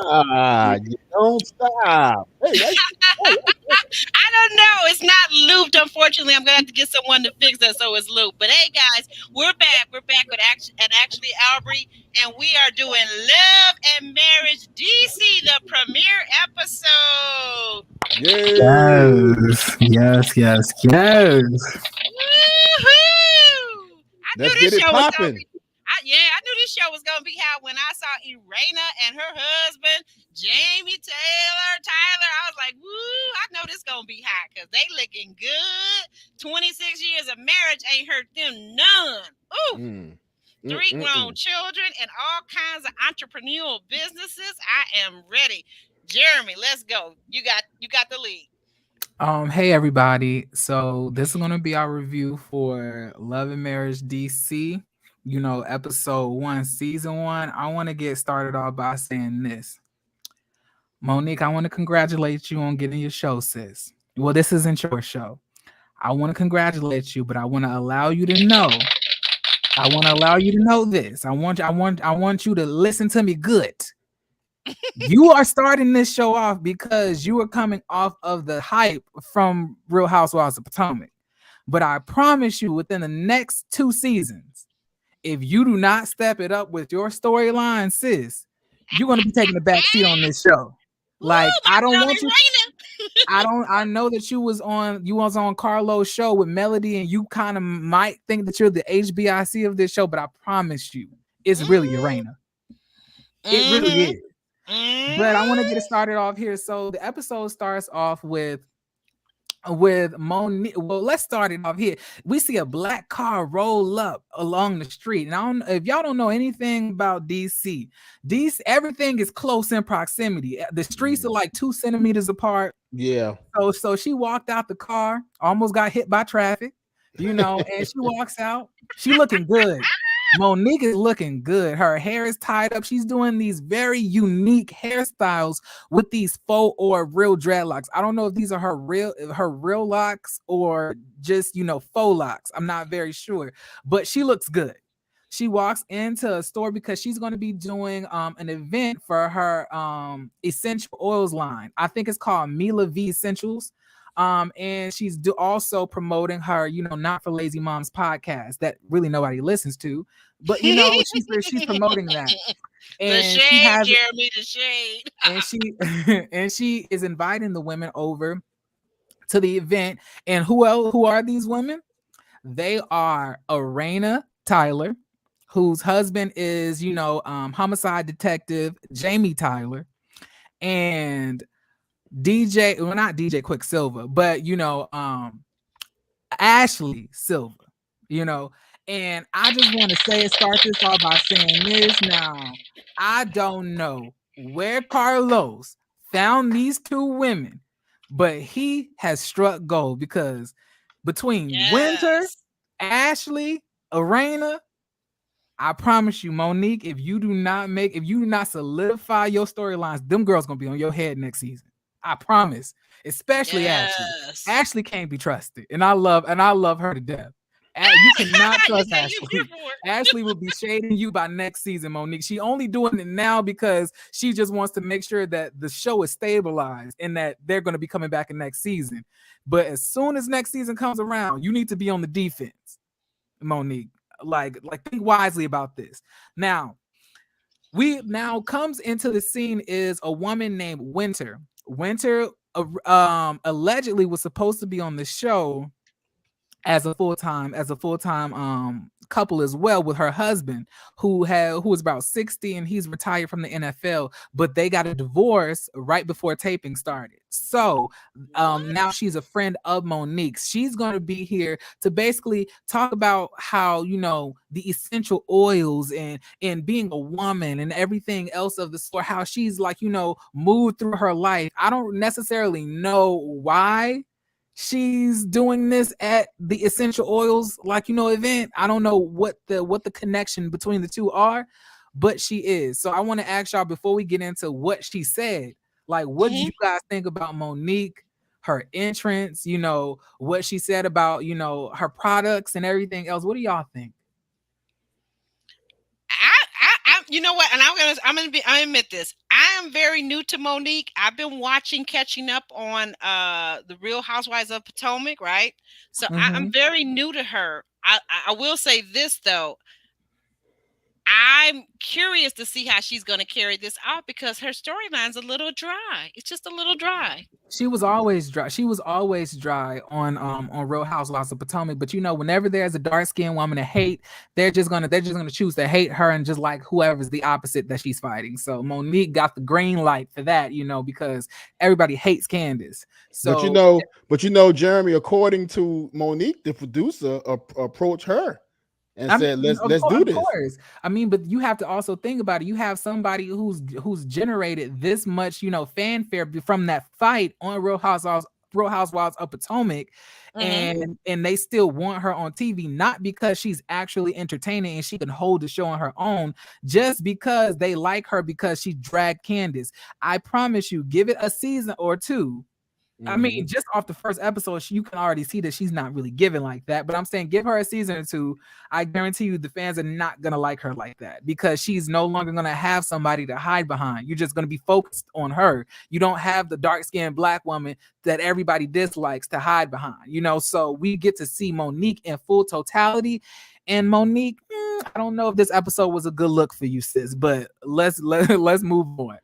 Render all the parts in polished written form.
You don't stop. I don't know. It's not looped. Unfortunately, I'm gonna have to get someone to fix that so it's looped. But hey, guys, we're back. We're back with actually Aubrey, and we are doing Love and Marriage DC, the premiere episode. Yay! Yes. Woohoo! I knew Let's this get it show was gonna popping. be. I knew this show was gonna be hot when I saw Irena and her husband Jamie Tyler. I was like, "Woo!" I know this gonna be hot because they looking good. 26 years of marriage ain't hurt them none. Ooh, three grown children and all kinds of entrepreneurial businesses. I am ready. Jeremy, let's go. You got the lead. Hey everybody. So this is gonna be our review for Love and Marriage DC. Episode 1, season 1. I want to get started off by saying this. Monique, I want to congratulate you on getting your show, sis. Well, this isn't your show. I want to congratulate you, but I want to allow you to know. I want to allow you to know this. I want you to listen to me good. You are starting this show off because you are coming off of the hype from Real Housewives of Potomac. But I promise you, within the next 2 seasons, if you do not step it up with your storyline, sis, you're going to be taking the back seat on this show. Like, I don't want you. I know that you was on Carlo's show with Melody, and you kind of might think that you're the HBIC of this show, but I promise you, it's really Irena. It really is. But I want to get it started off here. So the episode starts off with Monique. Well, let's start it off here. We see a black car roll up along the street. And I don't, if y'all don't know anything about DC, everything is close in proximity. The streets are like 2 centimeters apart. Yeah. So she walked out the car, almost got hit by traffic, and she walks out. She looking good. Monique is looking good. Her hair is tied up. She's doing these very unique hairstyles with these faux or real dreadlocks. I don't know if these are her real locks or just, faux locks. I'm not very sure, but she looks good. She walks into a store because she's going to be doing an event for her essential oils line. I think it's called Mila V Essentials. And she's also promoting her, Not for Lazy Moms podcast that really nobody listens to, but she's promoting that. And the shade, Jeremy, the shade. and she is inviting the women over to the event. And who are these women? They are Irena Tyler, whose husband is, homicide detective Jamie Tyler, and DJ, well, not DJ Quicksilver, but Ashley Silver, and I just want to start this off by saying this. Now, I don't know where Carlos found these 2 women, but he has struck gold because between Winter, Ashley, Irena, I promise you, Monique, if you do not solidify your storylines, them girls gonna be on your head next season. I promise. Especially Ashley. Ashley can't be trusted, and I love her to death. You cannot trust Ashley. Ashley will be shading you by next season, Monique. She only doing it now because she just wants to make sure that the show is stabilized and that they're going to be coming back in next season. But as soon as next season comes around, you need to be on the defense, Monique. Like think wisely about this. Now comes into the scene is a woman named Winter. Winter allegedly was supposed to be on the show as a full-time couple as well with her husband who was about 60 and he's retired from the NFL, but they got a divorce right before taping started. So now she's a friend of Monique's. She's going to be here to basically talk about how, the essential oils and being a woman and everything else of the sort, how she's moved through her life. I don't necessarily know why she's doing this at the essential oils event. I don't know what the connection between the 2 are, but she is. So I want to ask y'all before we get into what she said, what do you guys think about Monique, her entrance, what she said about her products and everything else? What do y'all think? You know what? And I admit this. I am very new to Monique. I've been catching up on the Real Housewives of Potomac, right? So I'm Mhm. very new to her. I will say this though. I'm curious to see how she's going to carry this out because her storyline's a little dry. It's just a little dry. She was always dry. She was always dry on Real Housewives of Potomac. But you know, whenever there's a dark skinned woman to hate, they're just gonna choose to hate her and just like whoever's the opposite that she's fighting. So Monique got the green light for that, you know, because everybody hates Candace. But So Jeremy, according to Monique, the producer approached her and I said, mean, Let's do of this." course. I mean, but you have to also think about it. You have somebody who's generated this much, you know, fanfare from that fight on Real Housewives of Potomac, Hmm. and they still want her on TV, not because she's actually entertaining and she can hold the show on her own, just because they like her because she dragged Candace. I promise you, give it a season or two. I Hmm. mean, just off the first episode, you can already see that she's not really giving like that. But I'm saying, give her a season or two. I guarantee you, the fans are not gonna like her like that because she's no longer gonna have somebody to hide behind. You're just gonna be focused on her. You don't have the dark skinned black woman that everybody dislikes to hide behind. You know, so we get to see Monique in full totality. And Monique, I don't know if this episode was a good look for you, sis. But let's move on.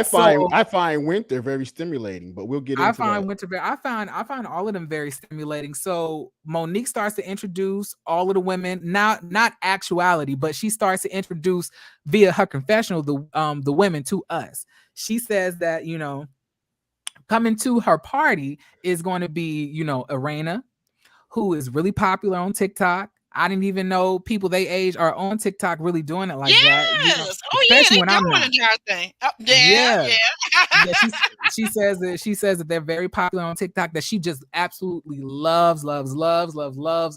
So I find Winter very stimulating, but we'll get I into find that. Winter I find all of them very stimulating. So Monique starts to introduce all of the women, not actuality, but she starts to introduce via her confessional the women to us. She says that, you know, coming to her party is going to be, you know, Arena, who is really popular on TikTok. I didn't even know people they age are on TikTok really doing it like that, you know, Yes. Oh yeah, especially they when I'm doing not. a darn thing. Oh, yeah, Yeah, yeah. yeah, she says that they're very popular on TikTok. That she just absolutely loves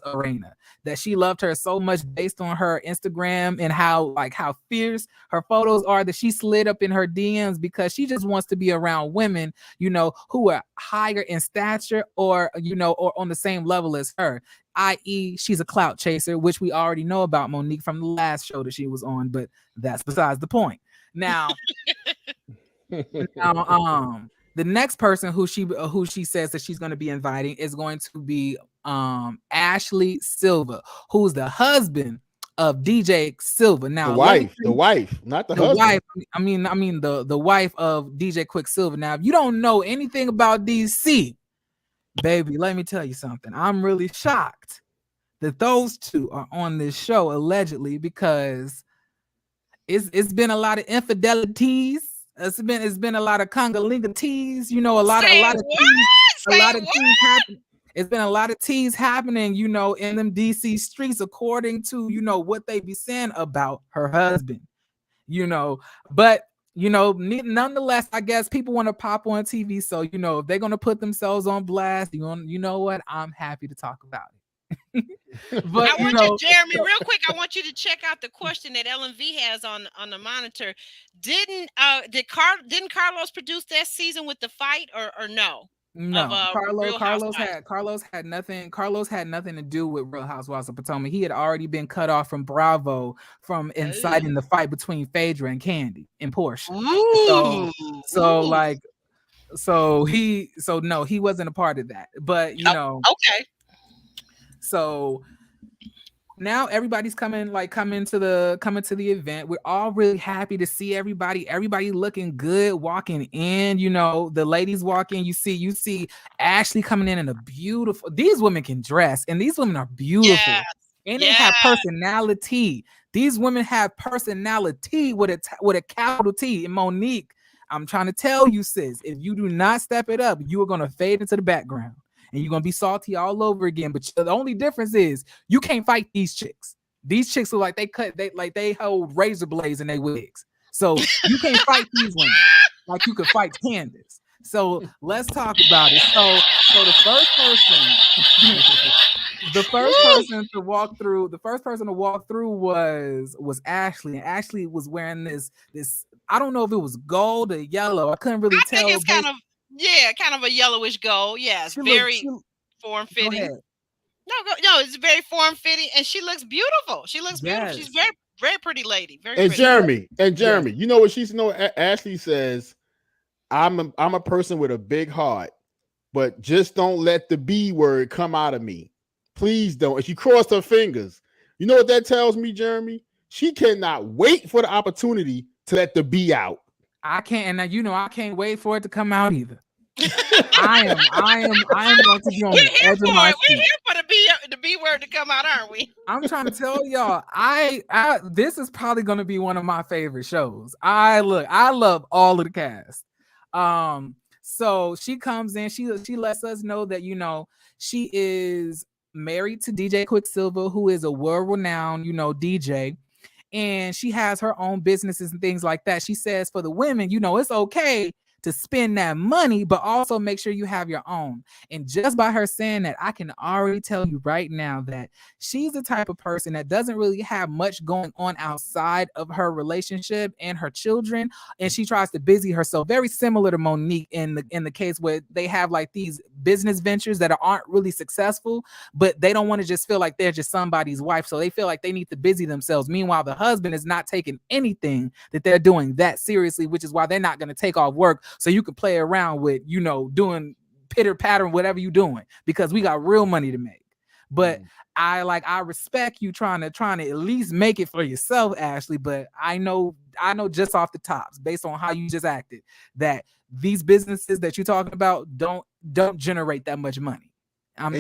Arena. That she loved her so much based on her Instagram and how fierce her photos are. That she slid up in her DMs because she just wants to be around women, you know, who are higher in stature or or on the same level as her. I.e., she's a clout chaser, which we already know about Monique from the last show that she was on. But that's besides the point. Now, the next person who she says that she's going to be inviting is going to be Ashley Silva, who's the husband of DJ Silva. The Now, let me wife, tell the you, wife, not the the wife. husband. I mean the wife of DJ Quicksilver. Now, if you don't know anything about DC, baby, let me tell you something. I'm really shocked that those two are on this show allegedly because it's been a lot of infidelities. It's been a lot of congalinga teas. You know, a lot of a Say lot of what? teas, a Say lot of what? teas happen. It's been a lot of teas happening, you know, in them DC streets, according to what they be saying about her husband. You know, but nonetheless, I guess people want to pop on TV. So if they're gonna put themselves on blast, you know what? I'm happy to talk about it. I But want you, Jeremy, real quick. I want you to check out the question that LMV has on the monitor. Didn't Carlos produce that season with the fight or no of No, Carlo Real Carlos Housewives? had Carlos had nothing. Carlos had nothing to do with Real Housewives of Potomac. He had already been cut off from Bravo from inciting the fight between Phaedra and Candy and Portia. So, Ooh, so ooh. like, so no, he wasn't a part of that. But Oh, okay. so now everybody's coming to the event. We're all really happy to see everybody looking good walking in. The ladies walk in, you see Ashley coming in a beautiful, these women can dress and these women are Yeah, beautiful and they yeah. have personality. These women have personality with a capital T. And Monique, I'm trying to tell you, sis, if you do not step it up, you are going to fade into the background and you're gonna be salty all over again. But the only difference is you can't fight these chicks. These chicks are like they hold razor blades in their wigs. So you can't fight these women like you could fight Candace. So let's talk about it. So the first person, the first Woo! person to walk through was Ashley, and Ashley was wearing this. I don't know if it was gold or yellow. I couldn't really I think tell. it's kind of a yellowish gold. Yeah, it's She looked. very form Go fitting. ahead. No, it's very form fitting, and she looks beautiful. She looks beautiful. She's Yes. very very pretty lady. Very And pretty. Jeremy, you know what she's Ashley says, I'm a person with a big heart, but just don't let the B word come out of me. Please don't. And she crossed her fingers. You know what that tells me, Jeremy? She cannot wait for the opportunity to let the B out. I can't, and I can't wait for it to come out either. I am going to be on the edge of my seat. We're here for the B word to come out, aren't we? I'm trying to tell y'all, I this is probably going to be one of my favorite shows. I love all of the cast. So she comes in, she lets us know that she is married to DJ Quicksilver, who is a world-renowned DJ, and she has her own businesses and things like that. She says for the women, it's okay to spend that money, but also make sure you have your own. And just by her saying that, I can already tell you right now that she's the type of person that doesn't really have much going on outside of her relationship and her children, and she tries to busy herself. Very similar to Monique in the case where they have like these business ventures that aren't really successful, but they don't want to just feel like they're just somebody's wife, so they feel like they need to busy themselves. Meanwhile, the husband is not taking anything that they're doing that seriously, which is why they're not going to take off work so you can play around with, doing pitter patter, whatever you're doing, because we got real money to make. But I respect you trying to at least make it for yourself, Ashley. But I know just off the tops, based on how you just acted, that these businesses that you're talking about don't generate that much money. And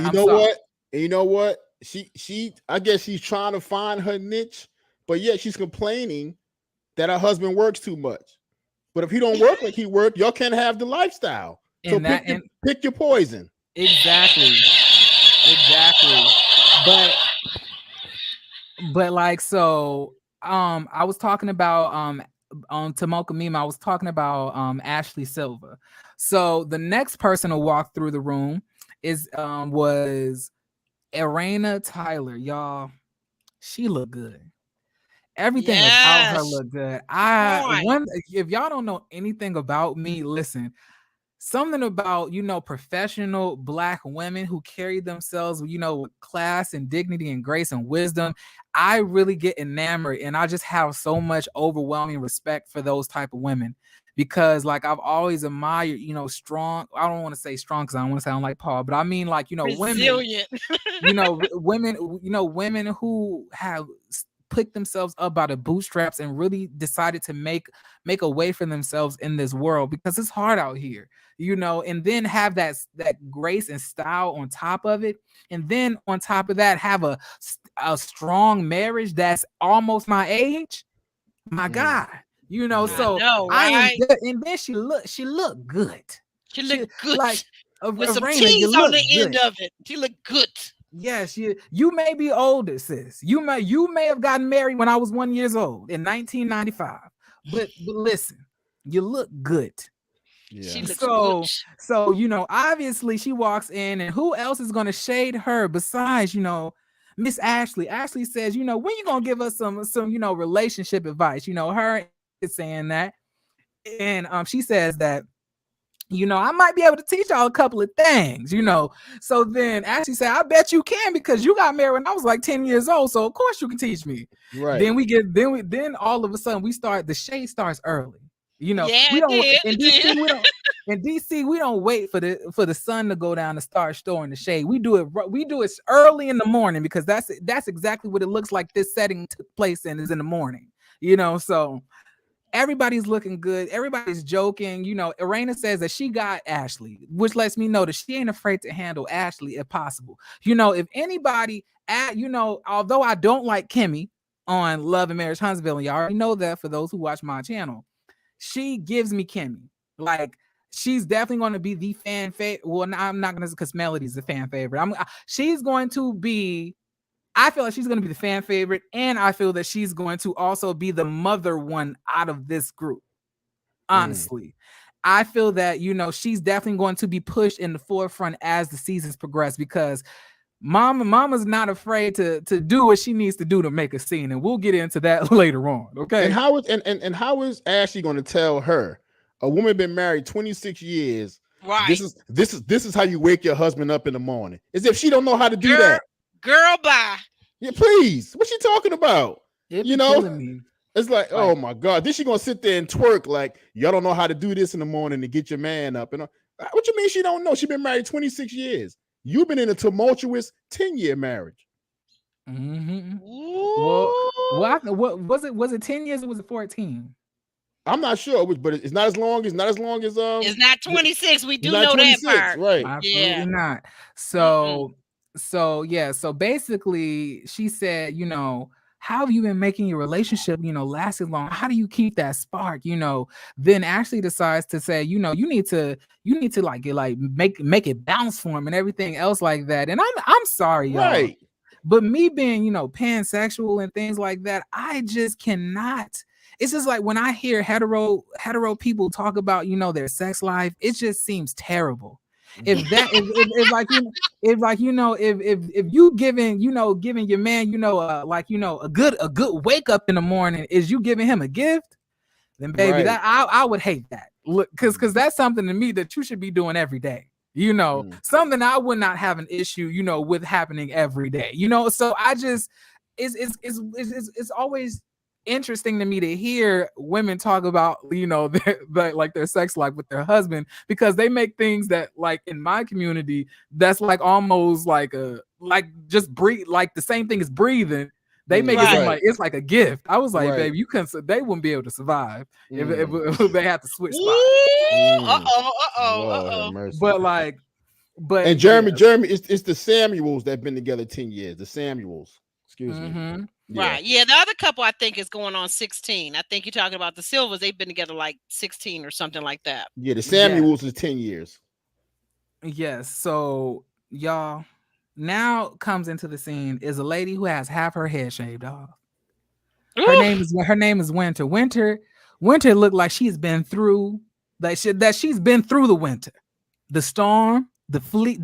you know what? She I guess she's trying to find her niche, but yet she's complaining that her husband works too much. But if he don't work like he worked, y'all can't have the lifestyle. So pick your poison. Exactly. But like, so I was talking about on Tomoka Mima, I was talking about Ashley Silva. So the next person to walk through the room was Irena Tyler. Y'all, she looked good. Everything about her looked good. If y'all don't know anything about me, listen. Something about professional Black women who carry themselves with class and dignity and grace and wisdom. I really get enamored, and I just have so much overwhelming respect for those type of women, because like I've always admired strong. I don't want to say strong because I don't want to sound like Paul, but I mean like resilient. Women who have picked themselves up by the bootstraps and really decided to make a way for themselves in this world, because it's hard out here, and then have that grace and style on top of it. And then on top of that, have a strong marriage that's almost my age. My God, so I am, and then she looked good. She looked good. Like with some cheese on the end of it. She looked good. Yes, you may be older, sis. You may have gotten married when I was 1 year old in 1995. But listen, you look good. Yeah. She looks good. So obviously she walks in, and who else is going to shade her besides Miss Ashley? Ashley says, when you gonna give us some relationship advice? Her is saying that, and she says that, I might be able to teach y'all a couple of things, So then Ashley said, I bet you can, because you got married when I was like 10 years old. So of course you can teach me. Right. Then all of a sudden the shade starts early. We don't in DC, we don't wait for the sun to go down to start storing the shade. We do it early in the morning, because that's exactly what it looks like this setting took place in, is in the morning. So everybody's looking good. Everybody's joking. Irena says that she got Ashley, which lets me know that she ain't afraid to handle Ashley if possible. If anybody, although I don't like Kimmy on Love and Marriage Huntsville, and y'all already know that for those who watch my channel, she gives me Kimmy. Like, she's definitely going to be the fan favorite. Well, I'm not going to, because Melody's the fan favorite. She's going to be, I feel like she's going to be the fan favorite, and I feel that she's going to also be the mother one out of this group. Honestly, I feel that, she's definitely going to be pushed in the forefront as the seasons progress, because Mama's not afraid to do what she needs to do to make a scene, and we'll get into that later on. Okay. And how is Ashley going to tell her, a woman been married 26 years? Right. This is how you wake your husband up in the morning. As if she don't know how to do that. Girl, bye. Yeah, please. What's she talking about? It You be know, killing me. it's like, Like, oh my God, then she gonna sit there and twerk like y'all don't know how to do this in the morning to get your man up. And what you mean she don't know? She been married 26 years. You've been in a tumultuous 10-year marriage. mm-hmm. Ooh. What was it? Was it 10 years or was it 14? I'm not sure, but it's not as long as It's not 26. We it's do not know that 26, part. right? Absolutely Yeah. not. Mm-mm. So basically she said, how have you been making your relationship, last as long? How do you keep that spark? Then Ashley decides to say, you need to make it bounce for him and everything else like that. And I'm sorry, y'all. Right. But me being, pansexual and things like that, I just cannot. It's just like when I hear hetero people talk about, their sex life, it just seems terrible. If that if like if you giving your man a good wake up in the morning, is you giving him a gift, then baby, Right. that I would hate that. Look, because that's something to me that you should be doing every day. Something I would not have an issue, with happening every day. So I just it's always interesting to me to hear women talk about their sex life with their husband, because they make things that, like, in my community, that's like almost like just breathe, like the same thing as breathing. They make it seem like it's like a gift. I was like, baby, they wouldn't be able to survive if they had to switch spots. But and Jeremy, it's the Samuels that have been together 10 years. The Samuels, excuse me. Yeah. Right. Yeah. The other couple, I think, is going on 16. I think you're talking about the Silvers. They've been together like 16 or something like that. Yeah. The Samuels is 10 years. Yes. So y'all, now comes into the scene is a lady who has half her head shaved off. Her name is Winter. Winter looked like she's been through she's been through the winter, the storm, the sleet,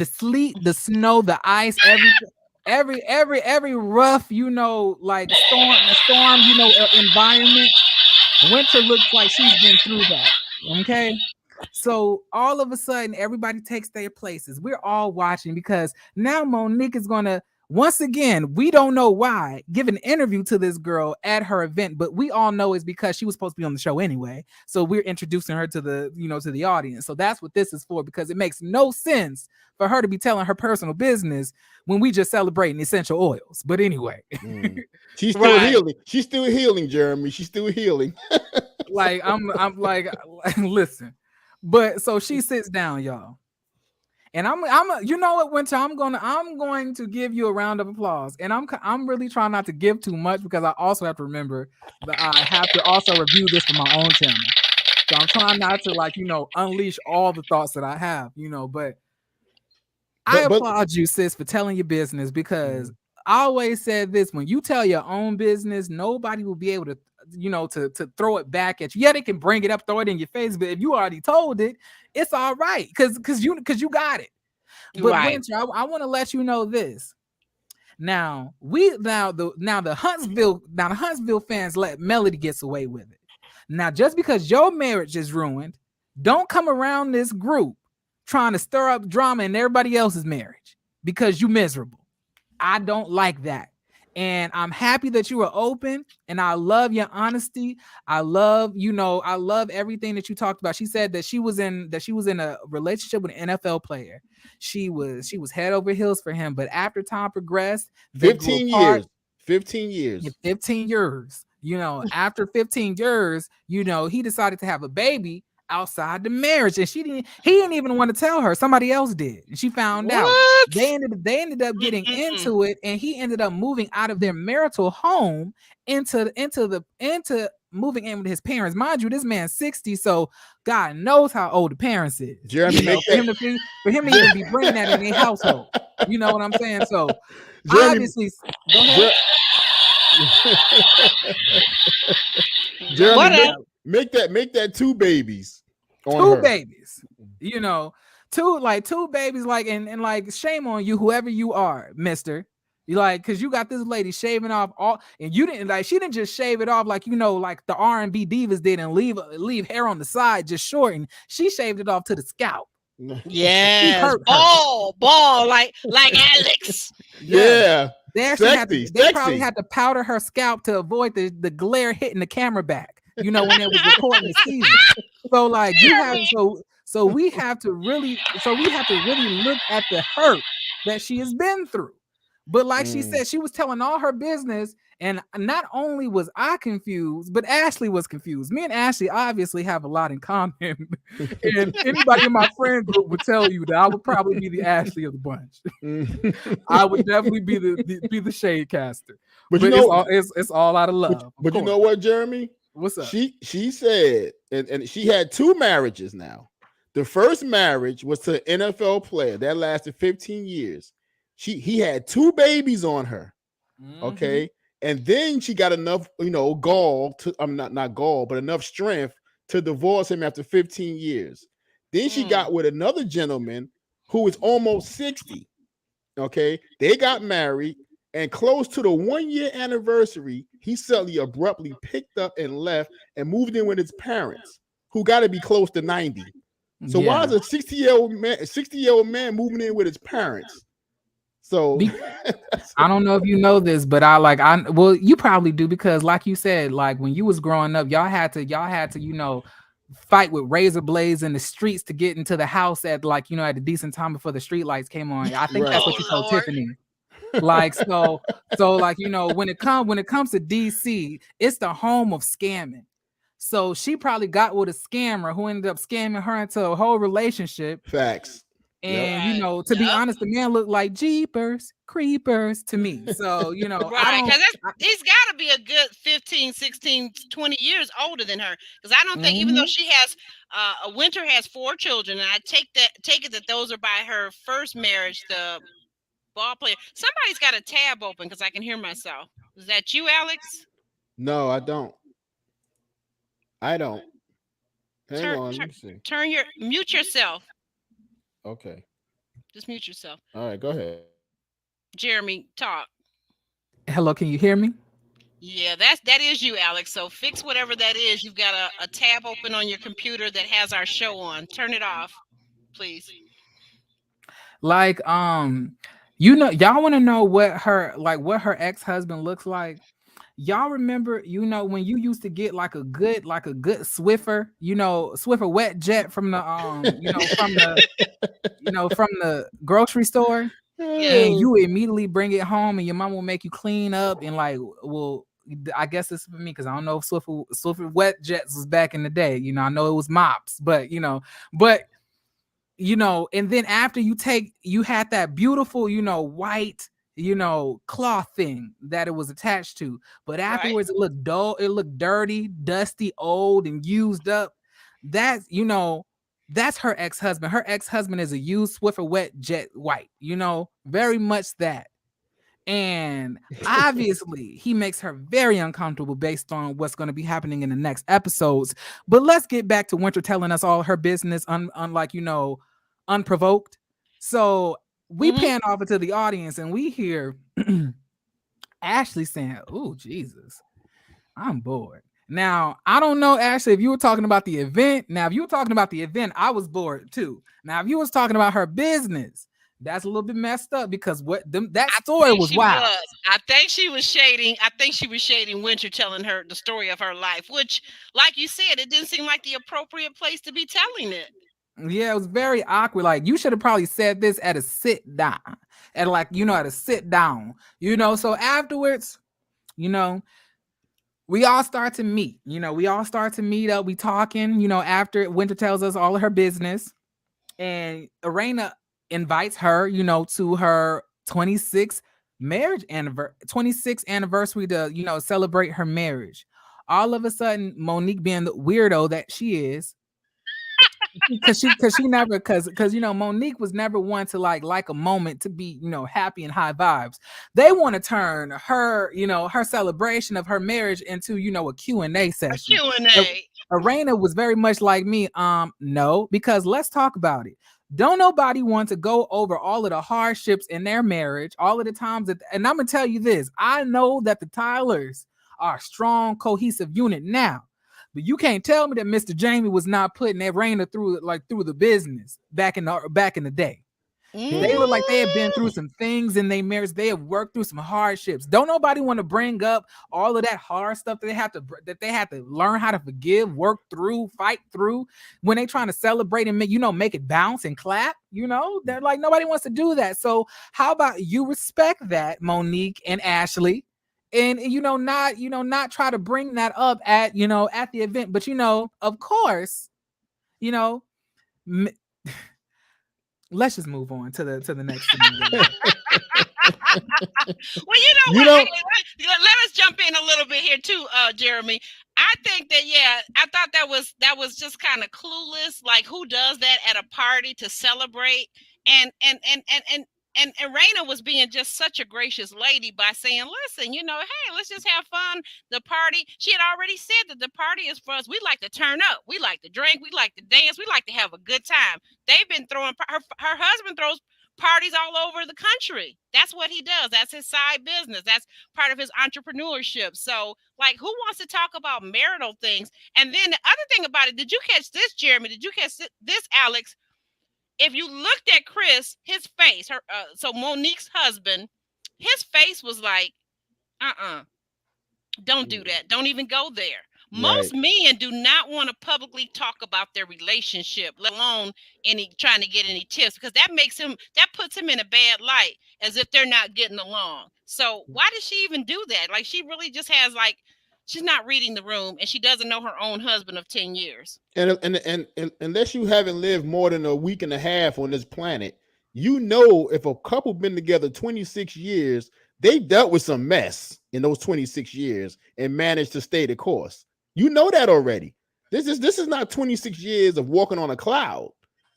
the snow, the ice, every rough, like storm, environment. Winter looks like she's been through that. Okay. So all of a sudden, everybody takes their places. We're all watching because now Monique is gonna, once again, we don't know why, give an interview to this girl at her event, but we all know it's because she was supposed to be on the show anyway. So we're introducing her to the audience. So that's what this is for, because it makes no sense for her to be telling her personal business when we just celebrating essential oils. But anyway, she's still healing. She's still healing, Jeremy. She's still healing. Like I'm like, listen. But so she sits down, y'all. And I'm you know what, Winter, I'm going to give you a round of applause. And I'm really trying not to give too much, because I also have to remember that I have to also review this for my own channel. So I'm trying not to unleash all the thoughts that I have, but I applaud you, sis, for telling your business, because I always said this: when you tell your own business, nobody will be able to to throw it back at you. Yeah, they can bring it up, throw it in your face, but if you already told it, it's all right, because you got it. But Winter, I want to let you know this. Now the Huntsville fans let Melody gets away with it. Now, just because your marriage is ruined, don't come around this group trying to stir up drama in everybody else's marriage because you miserable. I don't like that. And I'm happy that you are open, and I love your honesty. I love everything that you talked about. She said that she was in a relationship with an NFL player. She was head over heels for him, but after time progressed, 15 years. After 15 years, he decided to have a baby outside the marriage, and he didn't even want to tell her. Somebody else did, and she found out. They ended up getting into it, and he ended up moving out of their marital home into moving in with his parents. Mind you, this man's 60, so God knows how old the parents is. Jeremy, for him to even be bringing that in their household. You know what I'm saying? So Jeremy, obviously, go ahead. Jeremy, make that two babies. Two babies, two babies, and like, shame on you, whoever you are, mister. You because you got this lady shaving off all, and you didn't she didn't just shave it off like the R&B divas did and leave hair on the side just short, and she shaved it off to the scalp. Yeah, ball like Alex. Yeah. They actually Sexy, they probably sexy. had to powder her scalp to avoid the glare hitting the camera back, you know, when they was recording the season. So like you have so we have to really look at the hurt that she has been through. But like she said, she was telling all her business, and not only was I confused, but Ashley was confused. Me and Ashley obviously have a lot in common. And anybody in my friend group would tell you that I would probably be the Ashley of the bunch. I would definitely be the shade caster. But it's all out of love. But you know what, Jeremy? What's up? She said, and she had 2 marriages now. The first marriage was to an NFL player that lasted 15 years. He had 2 babies on her. Okay. And then she got enough, gall to not gall, but enough strength to divorce him after 15 years. Then she got with another gentleman who was almost 60. Okay. They got married, and close to the 1-year anniversary, he suddenly abruptly picked up and left and moved in with his parents, who got to be close to 90. So why is a 60-year-old man moving in with his parents? So I don't know if you know this, but well, you probably do, because like you said, like when you was growing up, y'all had to, fight with razor blades in the streets to get into the house at at a decent time before the street lights came on. I think that's what you told Tiffany. Like so like when it comes to DC, it's the home of scamming. So she probably got with a scammer who ended up scamming her into a whole relationship. Facts. And to be honest, the man looked like Jeepers Creepers to me. So right, because he's got to be a good 15, 16, 20 years older than her. Because I don't think, even though she has Winter has 4 children, and I take it that those are by her first marriage, the ball player. Somebody's got a tab open because I can hear myself. Is that you, Alex? No, I don't. Hang on, let me see. Mute yourself. Okay. Just mute yourself. All right, go ahead. Jeremy, talk. Hello, can you hear me? Yeah, that is you, Alex. So fix whatever that is. You've got a tab open on your computer that has our show on. Turn it off, please. Like, y'all want to know what her ex-husband looks like? Y'all remember, when you used to get like a good Swiffer, Swiffer wet jet from the from the grocery store, and you immediately bring it home, and your mom will make you clean up, and I guess this is for me because I don't know if Swiffer wet jets was back in the day. I know it was mops, but and then after you had that beautiful, white, cloth thing that it was attached to, but afterwards it looked dull, it looked dirty, dusty, old, and used up. That's her ex-husband. Her ex-husband is a used Swiffer wet jet white, very much that. And obviously he makes her very uncomfortable based on what's going to be happening in the next episodes. But let's get back to Winter telling us all her business unprovoked. So we pan off into the audience, and we hear Ashley saying, "Oh, Jesus, I'm bored." Now, I don't know, Ashley, if you were talking about the event. Now, if you were talking about the event, I was bored too. Now, if you was talking about her business, that's a little bit messed up, because that story was wild. I think she was shading Winter, telling her the story of her life, which, like you said, it didn't seem like the appropriate place to be telling it. Yeah, it was very awkward. Like, you should have probably said this at a sit down, at a sit down, So afterwards, we all start to meet. We all start to meet up. We talking. After Winter tells us all of her business, and Irena invites her, to her 26th anniversary to celebrate her marriage. All of a sudden, Monique, being the weirdo that she is, because Monique was never one to like a moment to be happy and high vibes. They want to turn her her celebration of her marriage into a Q&A session. Q&A. Irena was very much like me. No, because let's talk about it. Don't nobody want to go over all of the hardships in their marriage, all of the times and I'm gonna tell you this. I know that the Tylers are a strong, cohesive unit now. But you can't tell me that Mr. Jamie was not putting Irena through the business back in the day. They look like they have been through Mm. some things in their marriage. They have worked through some hardships. Don't nobody want to bring up all of that hard stuff that they have to learn how to forgive, work through, fight through when they trying to celebrate and make it bounce and clap. They're like nobody wants to do that. So how about you respect that, Monique and Ashley, and not try to bring that up at the event, but of course, you know. M- let's just move on to the next scene. Well, you know You what? know, Let us jump in a little bit here too, Jeremy. I think that I thought that was just kind of clueless. Like, who does that at a party to celebrate? And Raina was being just such a gracious lady by saying, "Listen, hey, let's just have fun. The party." She had already said that the party is for us. We like to turn up. We like to drink. We like to dance. We like to have a good time. They've been throwing her husband throws parties all over the country. That's what he does. That's his side business. That's part of his entrepreneurship. So, like, who wants to talk about marital things? And then the other thing about it, did you catch this, Jeremy? Did you catch this, Alex? If you looked at Chris, his face, so Monique's husband, his face was like, don't do that. Don't even go there. right. Most men do not want to publicly talk about their relationship, let alone trying to get any tips, because that puts him in a bad light, as if they're not getting along. So why does she even do that? Like, she really just has, like, she's not reading the room, and she doesn't know her own husband of 10 years. And unless you haven't lived more than a week and a half on this planet, if a couple been together 26 years, they dealt with some mess in those 26 years and managed to stay the course. You know that already. This is not 26 years of walking on a cloud.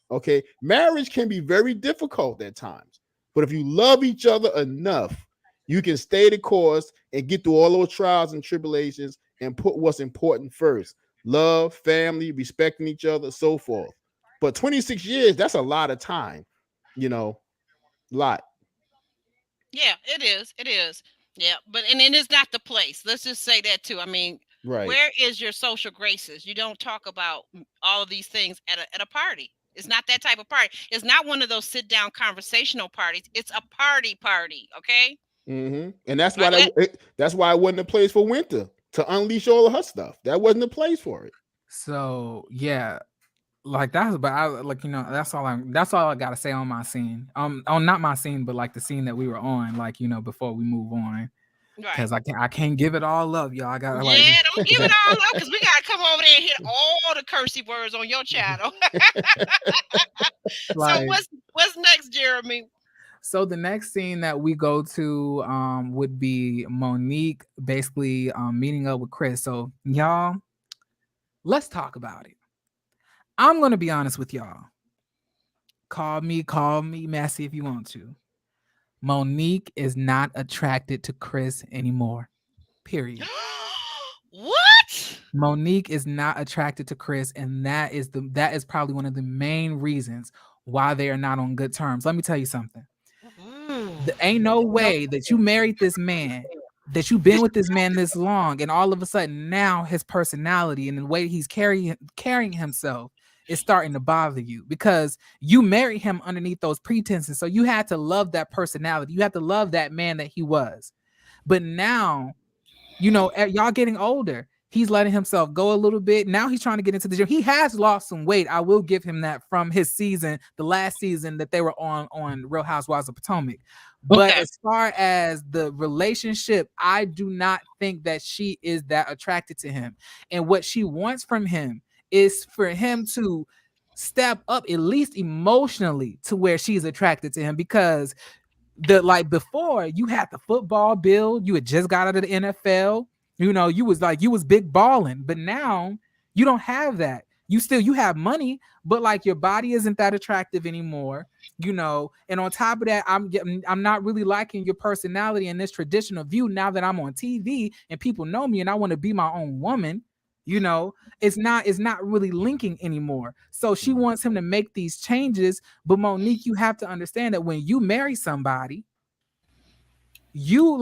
Okay, marriage can be very difficult at times, but if you love each other enough, you can stay the course and get through all those trials and tribulations and put what's important first: love, family, respecting each other, so forth. But 26 years, that's a lot of time, lot. Yeah, it is. It is. Yeah, but and it is not the place. Let's just say that too. I mean, Right. where is your social graces? You don't talk about all of these things at a party. It's not that type of party. It's not one of those sit down conversational parties. It's a party. Okay. And that's why Like, that's why it wasn't a place for Winter to unleash all of her stuff. That wasn't a place for it. So yeah, like that's but I like that's all I gotta say on my scene. On not my scene, but like the scene that we were on, like before we move on. right. Cause I can't give it all up, y'all. I gotta Yeah, don't give it all up, because we gotta come over there and hit all the cursey words on your channel. So like what's next, Jeremy? so the next scene that we go to would be Monique basically meeting up with Chris. So y'all, let's talk about it. I'm gonna be honest with y'all. Call me messy if you want to. Monique is not attracted to Chris anymore. Period. What? Monique is not attracted to Chris, and that is probably one of the main reasons why they are not on good terms. Let me tell you something. Ooh. There ain't no way that you married this man, that you've been with this man this long, and all of a sudden now his personality and the way he's carrying himself is starting to bother you, because you married him underneath those pretenses. So you had to love that personality. You had to love that man that he was. But now, y'all getting older. He's letting himself go a little bit. Now he's trying to get into the gym. He has lost some weight. I will give him that from his season, the last season that they were on Real Housewives of Potomac. But Okay. as far as the relationship, I do not think that she is that attracted to him. And what she wants from him is for him to step up, at least emotionally, to where she's attracted to him, because before, you had the football build, you had just got out of the NFL, you was big balling, but now you don't have that. You have money, but like your body isn't that attractive anymore, and on top of that, I'm not really liking your personality and this traditional view now that I'm on TV and people know me and I want to be my own woman. It's not really linking anymore. So she wants him to make these changes. But Monique, you have to understand that when you marry somebody, you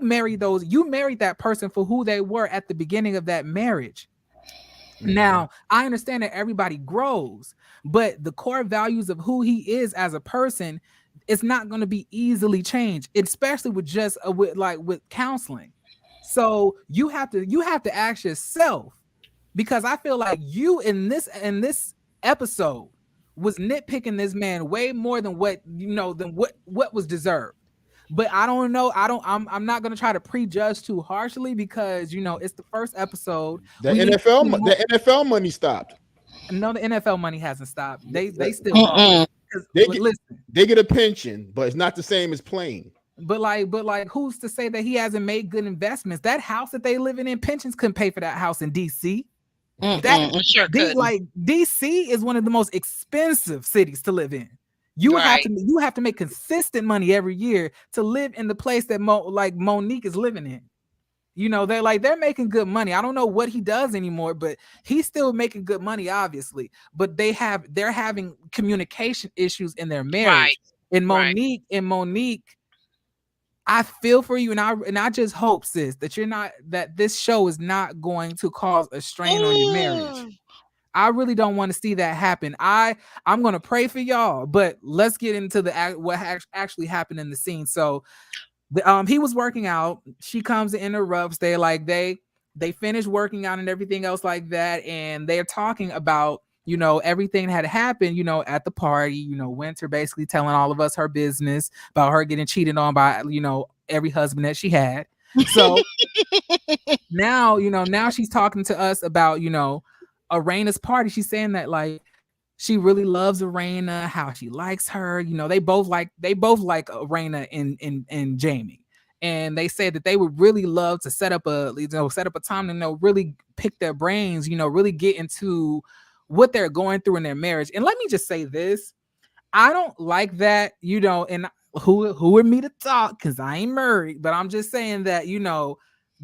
married that person for who they were at the beginning of that marriage. Now, I understand that everybody grows, but the core values of who he is as a person is not going to be easily changed, especially with just with counseling. So you have to ask yourself, because I feel like you in this episode was nitpicking this man way more than what was deserved. But I don't know. I'm not gonna try to prejudge too harshly, because it's the first episode. The We need to NFL, see more. the NFL money stopped. No, the NFL money hasn't stopped. They still Mm-mm. listen. They get a pension, but it's not the same as playing. But who's to say that he hasn't made good investments? That house that they living in, pensions couldn't pay for that house in DC. It sure could. DC is one of the most expensive cities to live in. You Right. have to make consistent money every year to live in the place that Monique is living in. They're making good money. I don't know what he does anymore, but he's still making good money, obviously. But they're having communication issues in their marriage. Right. And Right. Monique, I feel for you, and I just hope, sis, that this show is not going to cause a strain on your marriage. Ooh. I really don't want to see that happen. I'm going to pray for y'all, but let's get into what actually happened in the scene. So he was working out. She comes and interrupts. They finish working out and everything else like that, and they're talking about everything that had happened at the party. Winter basically telling all of us her business about her getting cheated on by every husband that she had. So now she's talking to us about Arena's party. She's saying that she really loves Arena, how she likes her. They both like Arena and Jamie. And they said that they would really love to set up a time to really pick their brains, really get into what they're going through in their marriage. And let me just say this. I don't like that, and who are me to talk, because I ain't married, but I'm just saying that,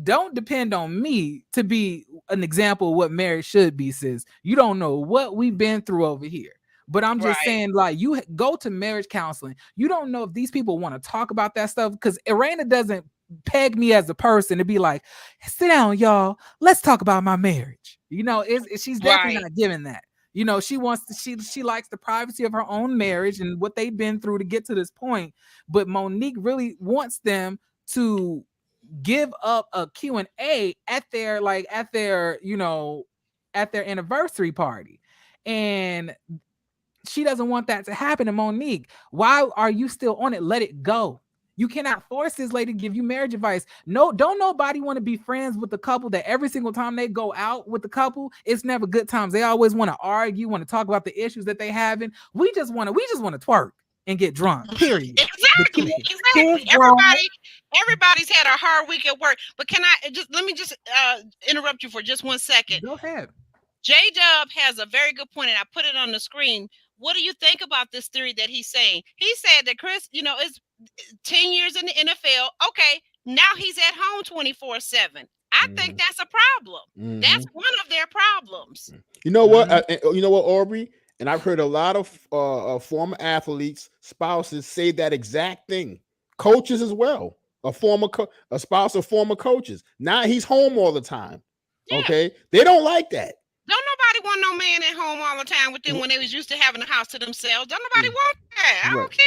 don't depend on me to be an example of what marriage should be, sis. You don't know what we've been through over here. But I'm just saying, you go to marriage counseling. You don't know if these people want to talk about that stuff, because Irena doesn't peg me as a person to be like, sit down, y'all. Let's talk about my marriage. She's definitely not giving that. She likes the privacy of her own marriage and what they've been through to get to this point. But Monique really wants them to give up a Q&A at their anniversary party. And she doesn't want that to happen to Monique. Why are you still on it? Let it go. You cannot force this lady to give you marriage advice. No, don't nobody want to be friends with the couple that every single time they go out with the couple, it's never good times. They always want to argue, want to talk about the issues that they having. We just want to twerk and get drunk. Period. Exactly. Everybody's had a hard week at work. But let me interrupt you for just 1 second. Go ahead. J-Dub has a very good point, and I put it on the screen. What do you think about this theory that he's saying? He said that Chris, is 10 years in the NFL. Okay, now he's at home 24/7. I think that's a problem. That's one of their problems. You know what? You know what, Aubrey? And I've heard a lot of former athletes, spouses say that exact thing. Coaches as well. A spouse of former coaches. Now he's home all the time. Yeah. Okay, they don't like that. Don't nobody want no man at home all the time with them when they was used to having a house to themselves. Don't nobody want that. I don't care.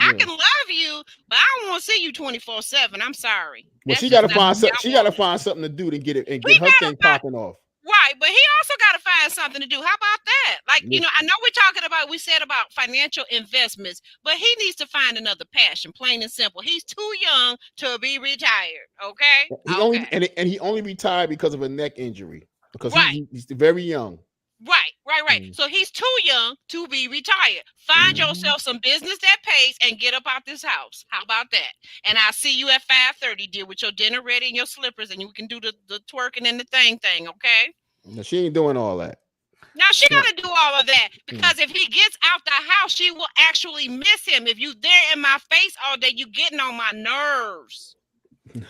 I can love you, but I don't want to see you 24/7. I'm sorry. Well, she got to find something. She got to find something to do to get it and get her thing popping off. Right, but he also got to find something to do. How about that? I know we said about financial investments, but he needs to find another passion, plain and simple. He's too young to be retired, okay? He only retired because of a neck injury, because he's very young. Right. So he's too young to be retired. Find yourself some business that pays and get up out this house. How about that? And I'll see you at 5:30, dear, with your dinner ready and your slippers, and you can do the twerking and the thing, okay? No, she ain't doing all that. Now she got to do all of that, because if he gets out the house, she will actually miss him. If you there in my face all day, you getting on my nerves.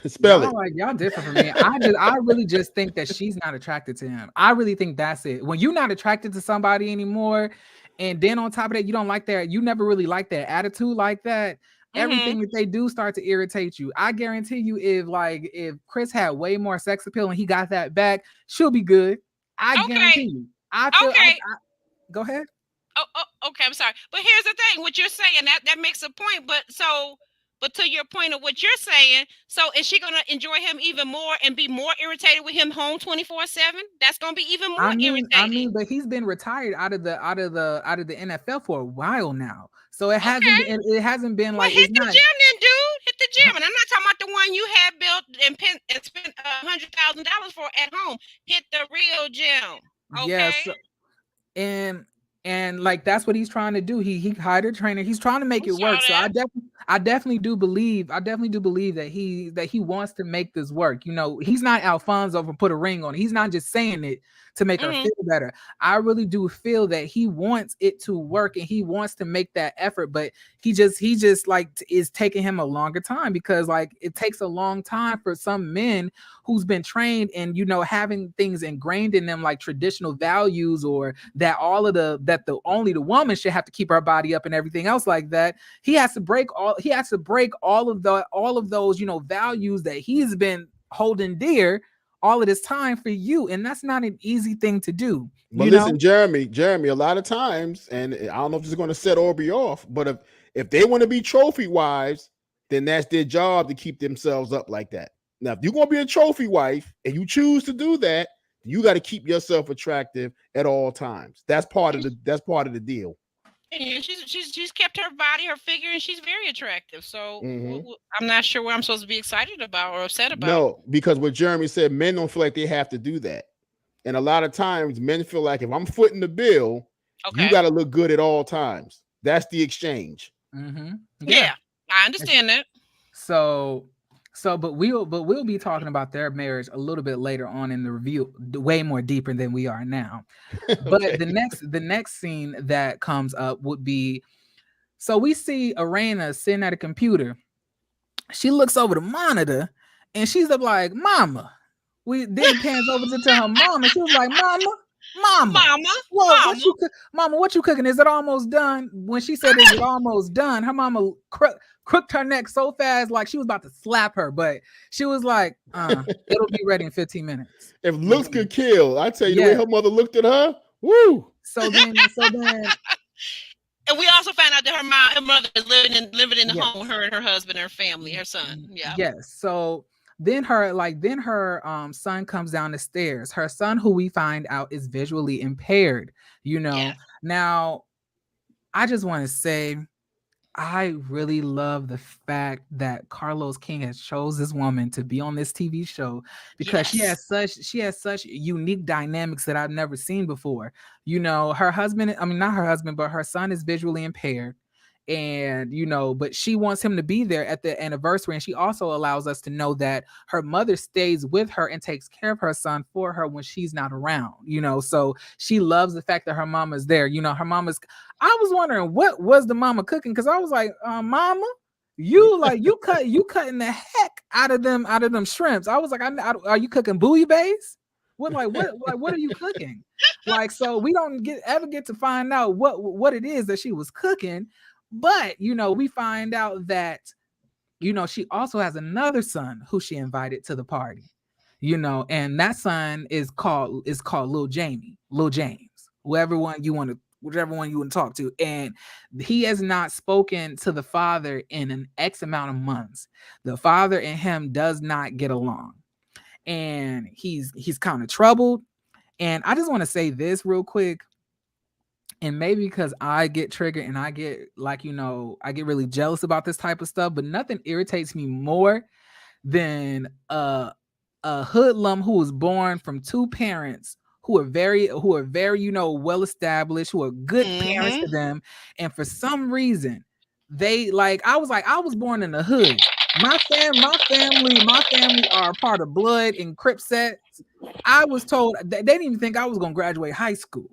Spell it. Y'all different from me. I really just think that she's not attracted to him. I really think that's it. When you're not attracted to somebody anymore, and then on top of that, you don't like you never really like their attitude like that. Everything that they do start to irritate you. I guarantee you, if Chris had way more sex appeal and he got that back, she'll be good. I Okay. guarantee you. I feel. Okay. Go ahead. Okay. I'm sorry, but here's the thing: what you're saying that makes a point. But to your point of what you're saying, so is she gonna enjoy him even more and be more irritated with him home 24/7? That's gonna be even more irritating. But he's been retired out of the NFL for a while now, so it hasn't Okay. been. It hasn't been Well, like hit it's the not. gym then, dude. Hit the gym, and I'm not talking about the one you had built and spent $100,000 for at home. Hit the real gym. Okay. Yes, and like that's what he's trying to do. He hired a trainer. He's trying to make We it saw work. So that. I definitely do believe that he wants to make this work. You know, he's not Alfonso for put a ring on it. He's not just saying it to make her feel better. I really do feel that he wants it to work and he wants to make that effort, but he just like is taking him a longer time because like it takes a long time for some men who's been trained and having things ingrained in them like traditional values or that only the woman should have to keep her body up and everything else like that. He has to break all of those values that he's been holding dear all of this time for you, and that's not an easy thing to do. But listen, Jeremy, a lot of times, and I don't know if this is going to set Aubrey off, but if they want to be trophy wives, then that's their job to keep themselves up like that. Now, if you're going to be a trophy wife and you choose to do that, you got to keep yourself attractive at all times. That's part of the deal. And she's kept her body, her figure, and she's very attractive. So I'm not sure what I'm supposed to be excited about or upset about. No, because what Jeremy said, men don't feel like they have to do that. And a lot of times men feel like if I'm footing the bill, you got to look good at all times. That's the exchange. Yeah, I understand that. But we'll be talking about their marriage a little bit later on in the review, way more deeper than we are now. But the next scene that comes up would be, so we see Irena sitting at a computer. She looks over the monitor and she's up like, "Mama." Then pans over to her mama. She was like, Mama, what you cooking? Is it almost done? When she said, "Is it almost done?" her mama crooked her neck so fast, like she was about to slap her, but she was like, "It'll be ready in 15 minutes." If looks could kill, I tell you, the way her mother looked at her, woo. So then, and we also found out that her mother is living in the home with her and her husband, her family, her son. Yeah. Yes. So then her son comes down the stairs. Her son, who we find out is visually impaired. Now I just want to say, I really love the fact that Carlos King has chose this woman to be on this TV show because she has such unique dynamics that I've never seen before. Her husband, not her husband, but her son is visually impaired. And but she wants him to be there at the anniversary, and she also allows us to know that her mother stays with her and takes care of her son for her when she's not around. So she loves the fact that her mama's there. Her mama's. I was wondering what was the mama cooking, because I was like, "Mama, you cutting the heck out of them shrimps." I was like, "Are you cooking bouillabaisse? What are you cooking?" So we don't ever get to find out what it is that she was cooking. But we find out that she also has another son who she invited to the party, and that son is called Lil James, whichever one you want to talk to. And he has not spoken to the father in an X amount of months. The father and him does not get along, and he's kind of troubled. And I just want to say this real quick. And maybe because I get triggered and I get I get really jealous about this type of stuff, but nothing irritates me more than a hoodlum who was born from two parents who are very well established, who are good parents to them, and for some reason they I was born in the hood. My family are part of Blood and Crip sets. I was told they didn't even think I was gonna graduate high school.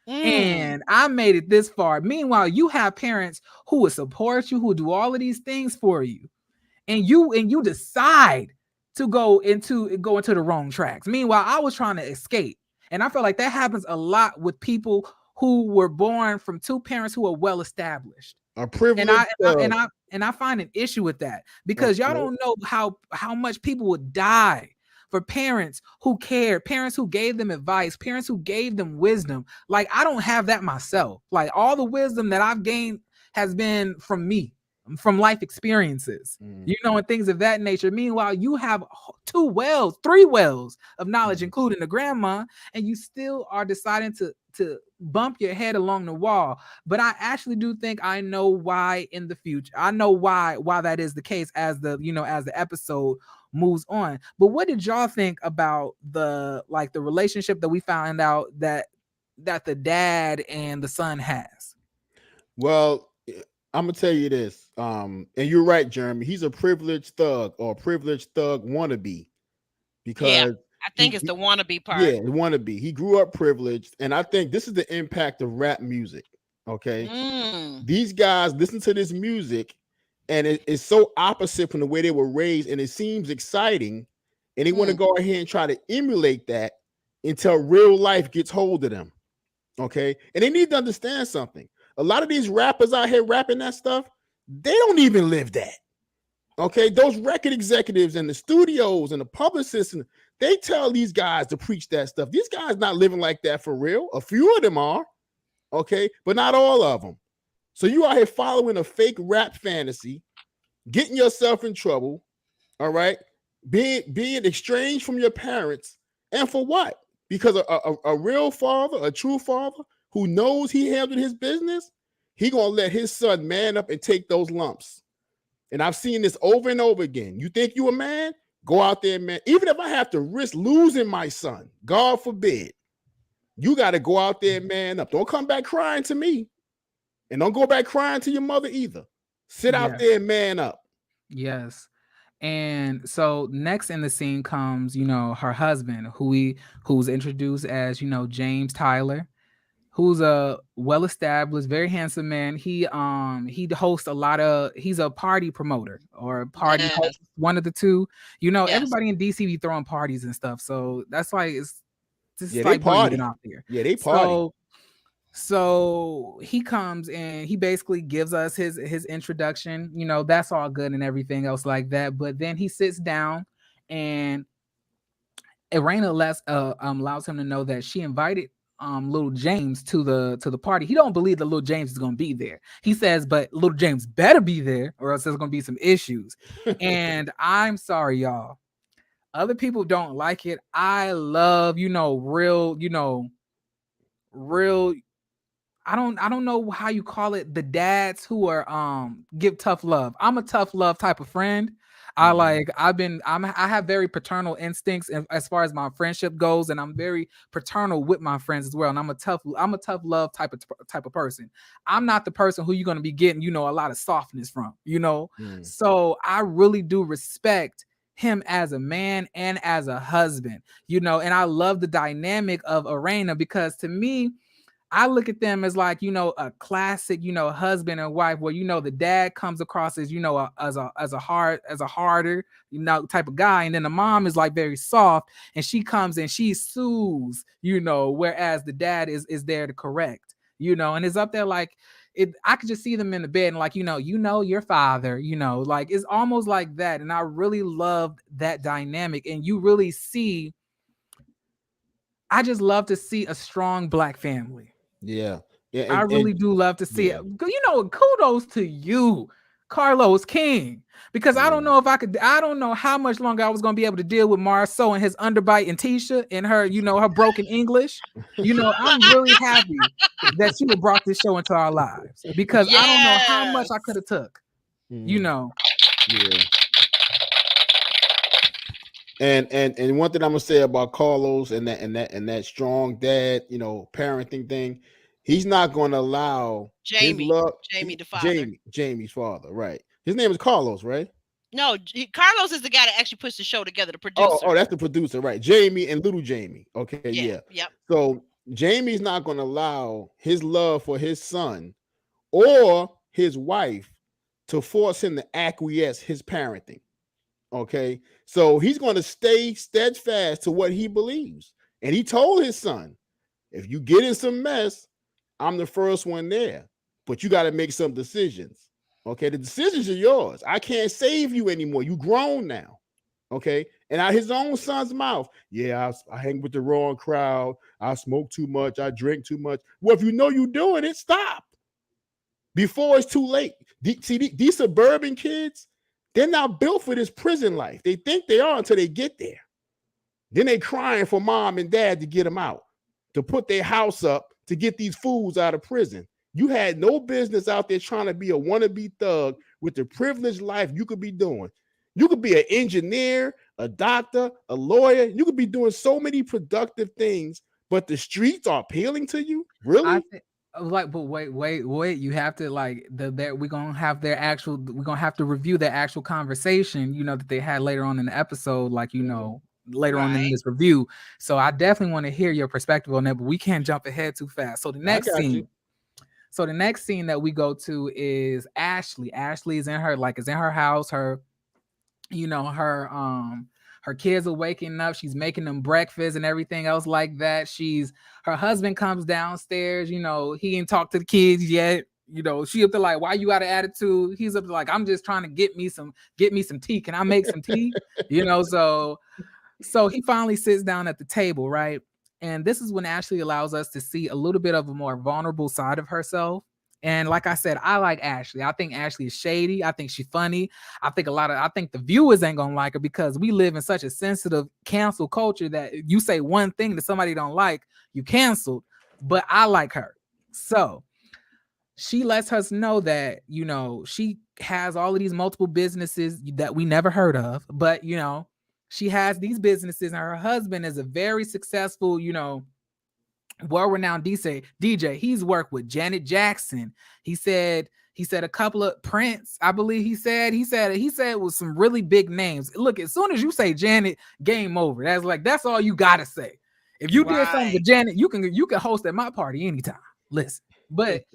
And I made it this far. Meanwhile, you have parents who will support you, who do all of these things for you, and you decide to go into the wrong tracks. Meanwhile, I was trying to escape, and I feel like that happens a lot with people who were born from two parents who are well established. A privilege, and I find an issue with that, because y'all don't know how much people would die for parents who cared, parents who gave them advice, parents who gave them wisdom. Like, I don't have that myself. Like, all the wisdom that I've gained has been from me, from life experiences, and things of that nature. Meanwhile, you have 3 wells of knowledge, including the grandma, and you still are deciding to bump your head along the wall. But I actually do think I know why in the future. I know why that is the case as the episode moves on. But what did y'all think about the relationship that we found out that the dad and the son has? Well, I'm gonna tell you this, and you're right, Jeremy. He's a privileged thug or a privileged thug wannabe, because I think it's the wannabe part. Yeah, the wannabe. He grew up privileged, and I think this is the impact of rap music. Okay, these guys listen to this music, and it's so opposite from the way they were raised, and it seems exciting, and they want to go ahead and try to emulate that until real life gets hold of them. Okay, and they need to understand something. A lot of these rappers out here rapping that stuff, they don't even live that. Okay, those record executives and the studios and the publicists, and they tell these guys to preach that stuff. These guys not living like that for real. A few of them are, okay, but not all of them. So you out here following a fake rap fantasy, getting yourself in trouble, all right, being estranged from your parents, and for what? Because a real father, a true father who knows he handled his business, he gonna let his son man up and take those lumps. And I've seen this over and over again. You think you a man? Go out there, man. Even if I have to risk losing my son, God forbid, you got to go out there, man up. Don't come back crying to me. And don't go back crying to your mother either. Sit out there and man up. Yes. And so next in the scene comes, her husband, who's introduced as, James Tyler, who's a well-established, very handsome man. He hosts he's a party promoter or a party host, one of the two. Everybody in DC be throwing parties and stuff. So that's why it's just they party out there. Yeah, they party. So he comes and he basically gives us his introduction. That's all good and everything else like that. But then he sits down and Irena allows him to know that she invited little James to the party. He don't believe that little James is gonna be there. He says, but little James better be there, or else there's gonna be some issues. And I'm sorry, y'all. Other people don't like it. I love, real. I don't know how you call it. The dads who are give tough love. I'm a tough love type of friend. I have very paternal instincts as far as my friendship goes, and I'm very paternal with my friends as well. And I'm a tough love type of person. I'm not the person who you're going to be getting, a lot of softness from, So I really do respect him as a man and as a husband, and I love the dynamic of Irena, because to me, I look at them as like, a classic, husband and wife, where, the dad comes across as, as a harder, type of guy. And then the mom is like very soft, and she comes and she soothes, whereas the dad is there to correct, and it's up there like I could just see them in the bed and like, your father, like it's almost like that. And I really loved that dynamic. And you really see, I just love to see a strong Black family. Yeah. I really do love to see it. Kudos to you, Carlos King, because I don't know how much longer I was going to be able to deal with Marceau and his underbite and Tisha and her, her broken English. I'm really happy that you have brought this show into our lives, because I don't know how much I could have took, Yeah. And one thing I'm gonna say about Carlos and that strong dad, parenting thing, he's not gonna allow Jamie the father. Jamie's father, right? His name is Carlos, right? No, Carlos is the guy that actually puts the show together, the producer. Oh, that's the producer, right? Jamie and little Jamie. Okay, yeah. Yep. So Jamie's not gonna allow his love for his son or his wife to force him to acquiesce his parenting. Okay, so he's going to stay steadfast to what he believes. And he told his son, if you get in some mess, I'm the first one there, but you got to make some decisions. Okay, the decisions are yours. I can't save you anymore. You grown now. Okay, And out his own son's mouth, yeah, I hang with the wrong crowd. I smoke too much. I drink too much. Well, if you know you're doing it, stop before it's too late. See, these suburban kids, they're not built for this prison life. They think they are until they get there. Then they crying for mom and dad to get them out, to put their house up, to get these fools out of prison. You had no business out there trying to be a wannabe thug with the privileged life you could be doing. You could be an engineer, a doctor, a lawyer. You could be doing so many productive things, but the streets are appealing to you? Really? But wait. You have to we're gonna have we're gonna have to review their actual conversation, that they had later on in the episode, later on in this review. So I definitely want to hear your perspective on that, but we can't jump ahead too fast. So the next scene that we go to is Ashley. Ashley is in her house. Her kids are waking up. She's making them breakfast and everything else like that. Her husband comes downstairs. He ain't talked to the kids yet. She up there like, why you got an attitude? He's up there like, I'm just trying to get me some tea. Can I make some tea? So he finally sits down at the table, right? And this is when Ashley allows us to see a little bit of a more vulnerable side of herself. And like I said, I like Ashley. I think Ashley is shady. I think she's funny. I think the viewers ain't gonna like her because we live in such a sensitive cancel culture that you say one thing that somebody don't like, you canceled. But I like her. So she lets us know that, she has all of these multiple businesses that we never heard of, but she has these businesses, and her husband is a very successful, well-renowned DJ. He's worked with Janet Jackson. He said a couple of Prince, I believe he said with some really big names. Look, as soon as you say Janet, game over. That's all you gotta say. If you did something with Janet, you can host at my party anytime. Listen, but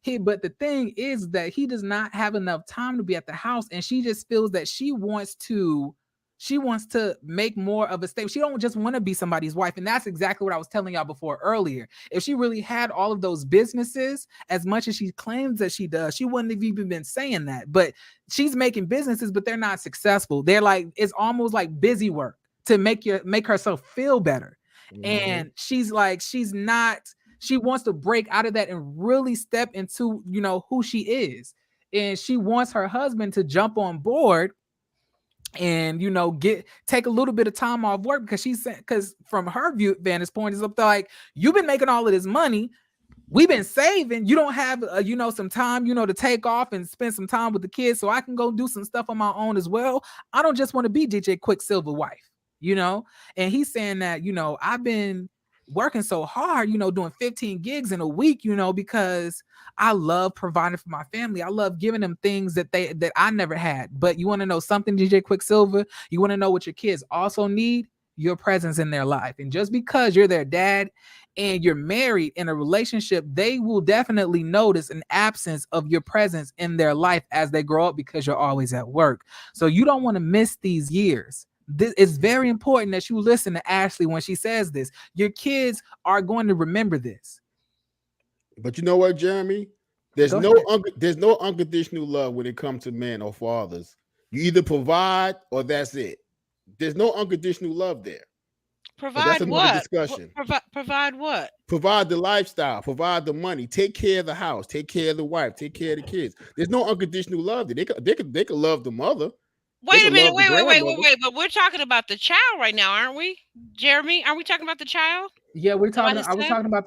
the thing is that he does not have enough time to be at the house, and she just feels that she wants to make more of a statement. She don't just want to be somebody's wife. And that's exactly what I was telling y'all before earlier. If she really had all of those businesses, as much as she claims that she does, she wouldn't have even been saying that. But she's making businesses, but they're not successful. They're it's almost like busy work to make herself feel better. Mm-hmm. And she wants to break out of that and really step into, who she is. And she wants her husband to jump on board and take a little bit of time off work, because from her vantage point is up there like, you've been making all of this money, we've been saving, you don't have some time to take off and spend some time with the kids so I can go do some stuff on my own as well. I don't just want to be DJ Quicksilver wife, and he's saying that I've been working so hard, doing 15 gigs in a week, because I love providing for my family. I love giving them things that I never had. But you want to know something, DJ Quicksilver? You want to know what your kids also need? Your presence in their life. And just because you're their dad and you're married in a relationship, they will definitely notice an absence of your presence in their life as they grow up because you're always at work. So you don't want to miss these years. It's very important that you listen to Ashley when she says this. Your kids are going to remember this. But you know what, Jeremy? There's no unconditional love when it comes to men or fathers. You either provide or that's it. There's no unconditional love there. Provide what? Discussion. Provide what? Provide the lifestyle. Provide the money. Take care of the house. Take care of the wife. Take care of the kids. There's no unconditional love there. They could love the mother. Wait a minute. Wait. But we're talking about the child right now, aren't we, Jeremy? Are we talking about the child? Yeah, we're talking. I was talking about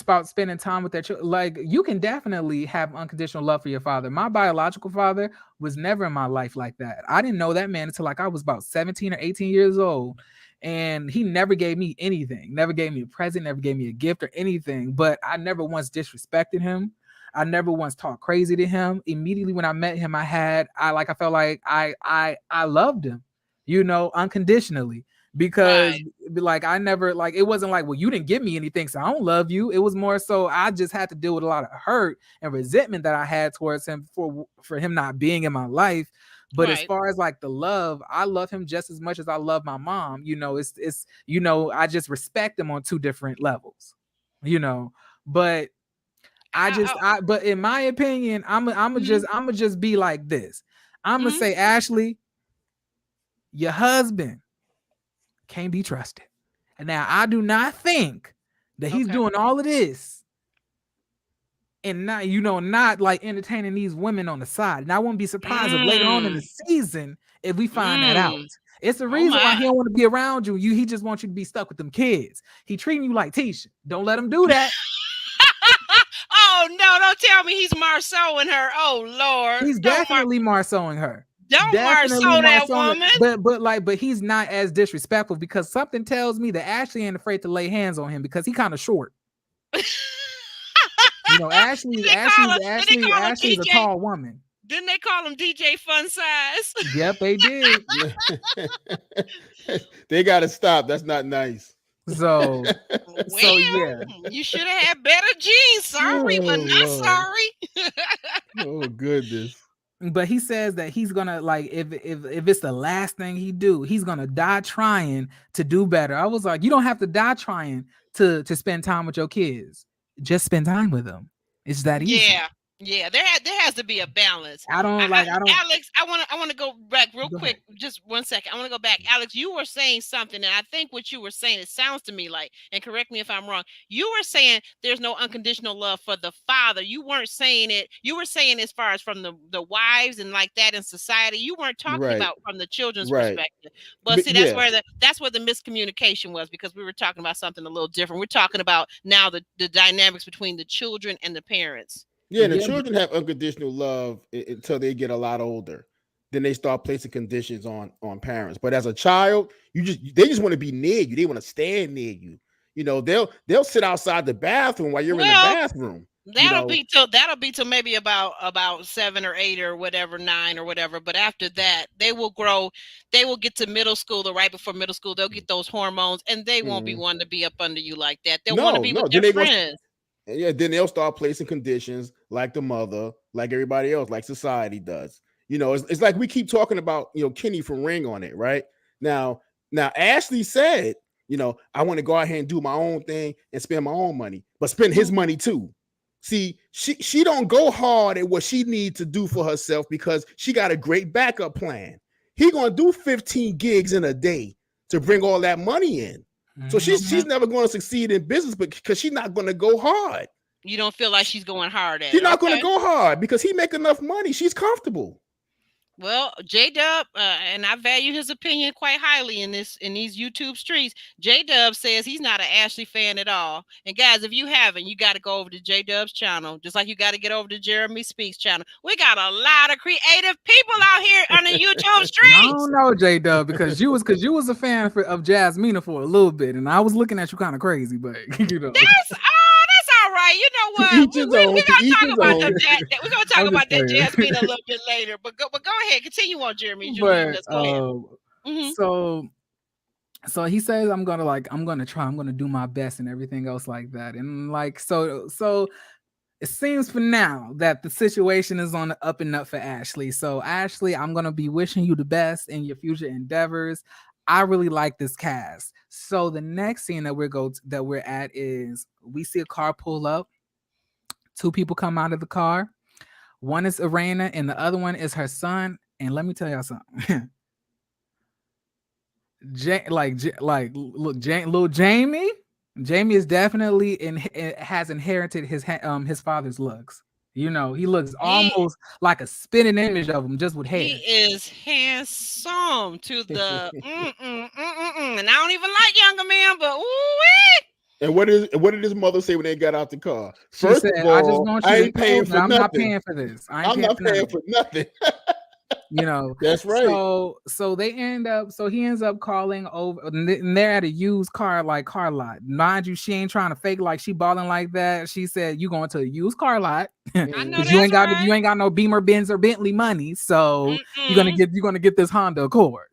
about spending time with their children. Like, you can definitely have unconditional love for your father. My biological father was never in my life like that. I didn't know that man until I was about 17 or 18 years old, and he never gave me anything. Never gave me a present. Never gave me a gift or anything. But I never once disrespected him. I never once talked crazy to him. Immediately when I met him, I felt like I loved him, unconditionally. Because I never, it wasn't like, well, you didn't give me anything, so I don't love you. It was more so I just had to deal with a lot of hurt and resentment that I had towards him for him not being in my life. But as far as the love, I love him just as much as I love my mom. It's I just respect him on two different levels, but but in my opinion, I'm just be like this. I'm gonna say, Ashley, your husband can't be trusted. And now I do not think that he's doing all of this and not, not like entertaining these women on the side. And I won't be surprised if later on in the season, if we find that out. It's the reason why he don't want to be around you. He just wants you to be stuck with them kids. He treating you like Tisha. Don't let him do that. Oh no! Don't tell me he's Marceauing her. Oh Lord, he's definitely Marceauing her. Don't Marceau that woman. But he's not as disrespectful because something tells me that Ashley ain't afraid to lay hands on him because he kind of short. Ashley's a tall woman. Didn't they call him DJ Fun Size? Yep, they did. They got to stop. That's not nice. So yeah, you should have had better jeans. Sorry, but not sorry. Oh goodness. But he says that he's gonna, like, if it's the last thing he do, he's gonna die trying to do better. I was like, you don't have to die trying to spend time with your kids. Just spend time with them. It's that easy. Yeah, there has to be a balance. Alex, I want to go back real quick. Just 1 second. I want to go back. Alex, you were saying something, and I think what you were saying, it sounds to me like, and correct me if I'm wrong, you were saying there's no unconditional love for the father. You weren't saying it. You were saying as far as from the wives and like that in society. You weren't talking about from the children's perspective. But see, that's where the miscommunication was, because we were talking about something a little different. We're talking about now the dynamics between the children and the parents. Yeah, the children have unconditional love until they get a lot older. Then they start placing conditions on parents. But as a child, they just want to be near you. They want to stand near you. They'll sit outside the bathroom while you're in the bathroom. That'll be till maybe about 7 or 8 or whatever, 9 or whatever. But after that, they will grow. They will get to middle school, or right before middle school, they'll get those hormones, and they won't be wanting to be up under you like that. They'll want to be with their friends. Then they'll start placing conditions like the mother, like everybody else, like society does. It's like we keep talking about, Kenny from Ring on it, right? Now Ashley said, I want to go out here and do my own thing and spend my own money, but spend his money too. See, she don't go hard at what she needs to do for herself because she got a great backup plan. He gonna do 15 gigs in a day to bring all that money in. So she's never going to succeed in business, but because she's not going to go hard. You don't feel like she's going hard at it. She's not going to go hard because he make enough money. She's comfortable. Well, J-Dub, and I value his opinion quite highly in these YouTube streets. J-Dub says he's not an Ashley fan at all. And guys, if you haven't, you got to go over to J-Dub's channel, just like you got to get over to Jeremy Speaks channel. We got a lot of creative people out here on the YouTube streets. I don't know, J-Dub, because you was a fan of Jasmina for a little bit, and I was looking at you kind of crazy, but That's all right. You know what? We're gonna talk about that Jasmine a little bit later. But go ahead, continue on, Jeremy. So he says I'm gonna do my best and everything else like that. And so it seems for now that the situation is on the up and up for Ashley. So Ashley, I'm gonna be wishing you the best in your future endeavors. I really like this cast. So the next scene that we're at is we see a car pull up. 2 people come out of the car. One is Irena and the other one is her son. And let me tell y'all something. Little Jamie. Jamie is definitely has inherited his father's looks. He looks almost like a spitting image of him, just with hair. He is handsome to the and I don't even like younger men, but ooh. And what did his mother say when they got out the car? First of all, I just want you to pay for nothing. I'm not paying for this. I'm not paying for nothing. That's right. So he ends up calling over, and they're at a used car lot. Mind you, she ain't trying to fake like she balling like that. She said, "You going to a used car lot? Because you ain't got no Beamer, Benz, or Bentley money. So you're gonna get this Honda Accord."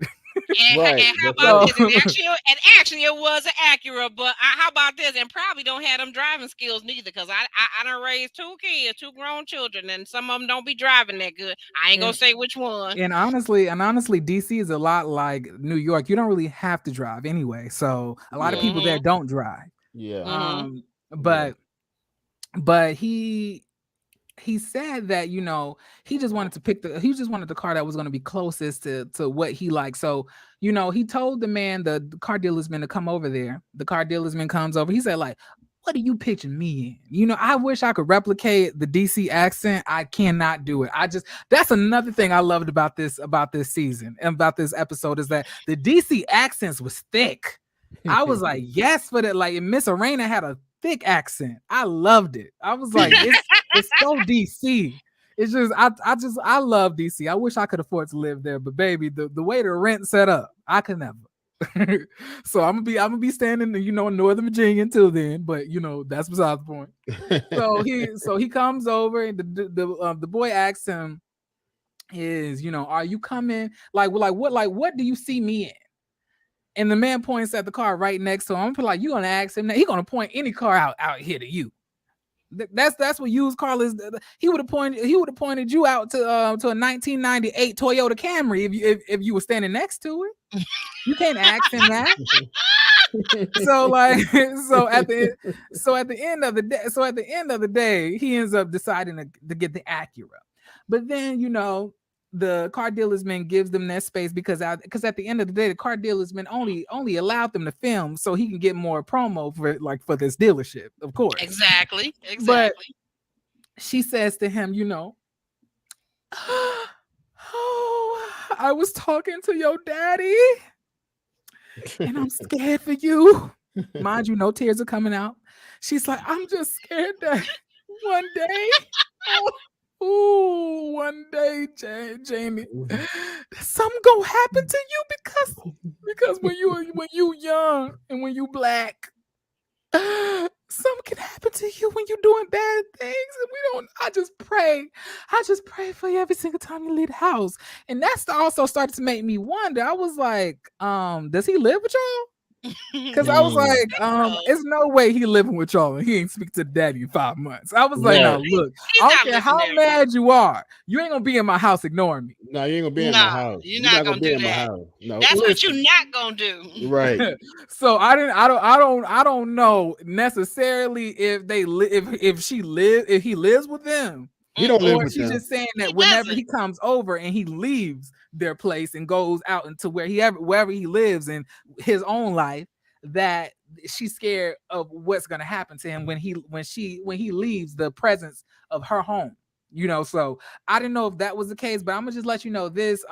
And how about this? And actually, it was an Acura, but how about this? And probably don't have them driving skills neither, because I done raised 2 kids, 2 grown children, and some of them don't be driving that good. I ain't gonna say which one. And honestly, DC is a lot like New York. You don't really have to drive anyway, so a lot of people there don't drive. Yeah. But he he said that, you know, he just wanted the car that was going to be closest to what he liked. So, you know, he told the man, the car dealersman, to come over there. The car dealersman comes over. He said, like, what are you pitching me in? You know, I wish I could replicate the DC accent. I cannot do it. That's another thing I loved about this season and about this episode, is that the DC accents was thick. I was like, yes, for that. Like, Miss Arena had a thick accent. I loved it. I was like, it's so DC. It's just I love DC. I wish I could afford to live there, but baby, the way the rent set up, I could never. So I'm gonna be staying in, you know, Northern Virginia until then. But you know, that's beside the point. So he comes over, and the boy asks him, "Is, you know, are you coming? What do you see me in?" And the man points at the car right next to him. I'm like, you gonna ask him that? He gonna point any car out here to you. That's what used car is. He would have pointed you out to a 1998 Toyota Camry if you were standing next to it. You can't ask him that. So at the end of the day, he ends up deciding to get the Acura. But then, you know, the car dealersman gives them that space because at the end of the day, the car dealersman only allowed them to film so he can get more promo for this dealership, of course. Exactly. But she says to him, you know, oh, I was talking to your daddy and I'm scared for you. Mind you, no tears are coming out. She's like, I'm just scared that one day, one day, Jamie, something gonna happen to you because when you young and when you black, something can happen to you when you're doing bad things, and we don't. I just pray for you every single time you leave the house, and that's also started to make me wonder. I was like, does he live with y'all? Because I was like, there's no way he living with y'all and he ain't speak to daddy in 5 months. I was like, no, look, I don't care how mad you are, you ain't gonna be in my house ignoring me. No, you ain't gonna be in my house. You're not gonna be in my house. No, that's what you're not gonna do. Right. So I don't know necessarily if he lives with them. He don't live with them. Or she's just saying that whenever he comes over and he leaves their place and goes out into wherever he lives in his own life, that she's scared of what's gonna happen to him when he leaves the presence of her home. You know, so I didn't know if that was the case, but I'm gonna just let you know this.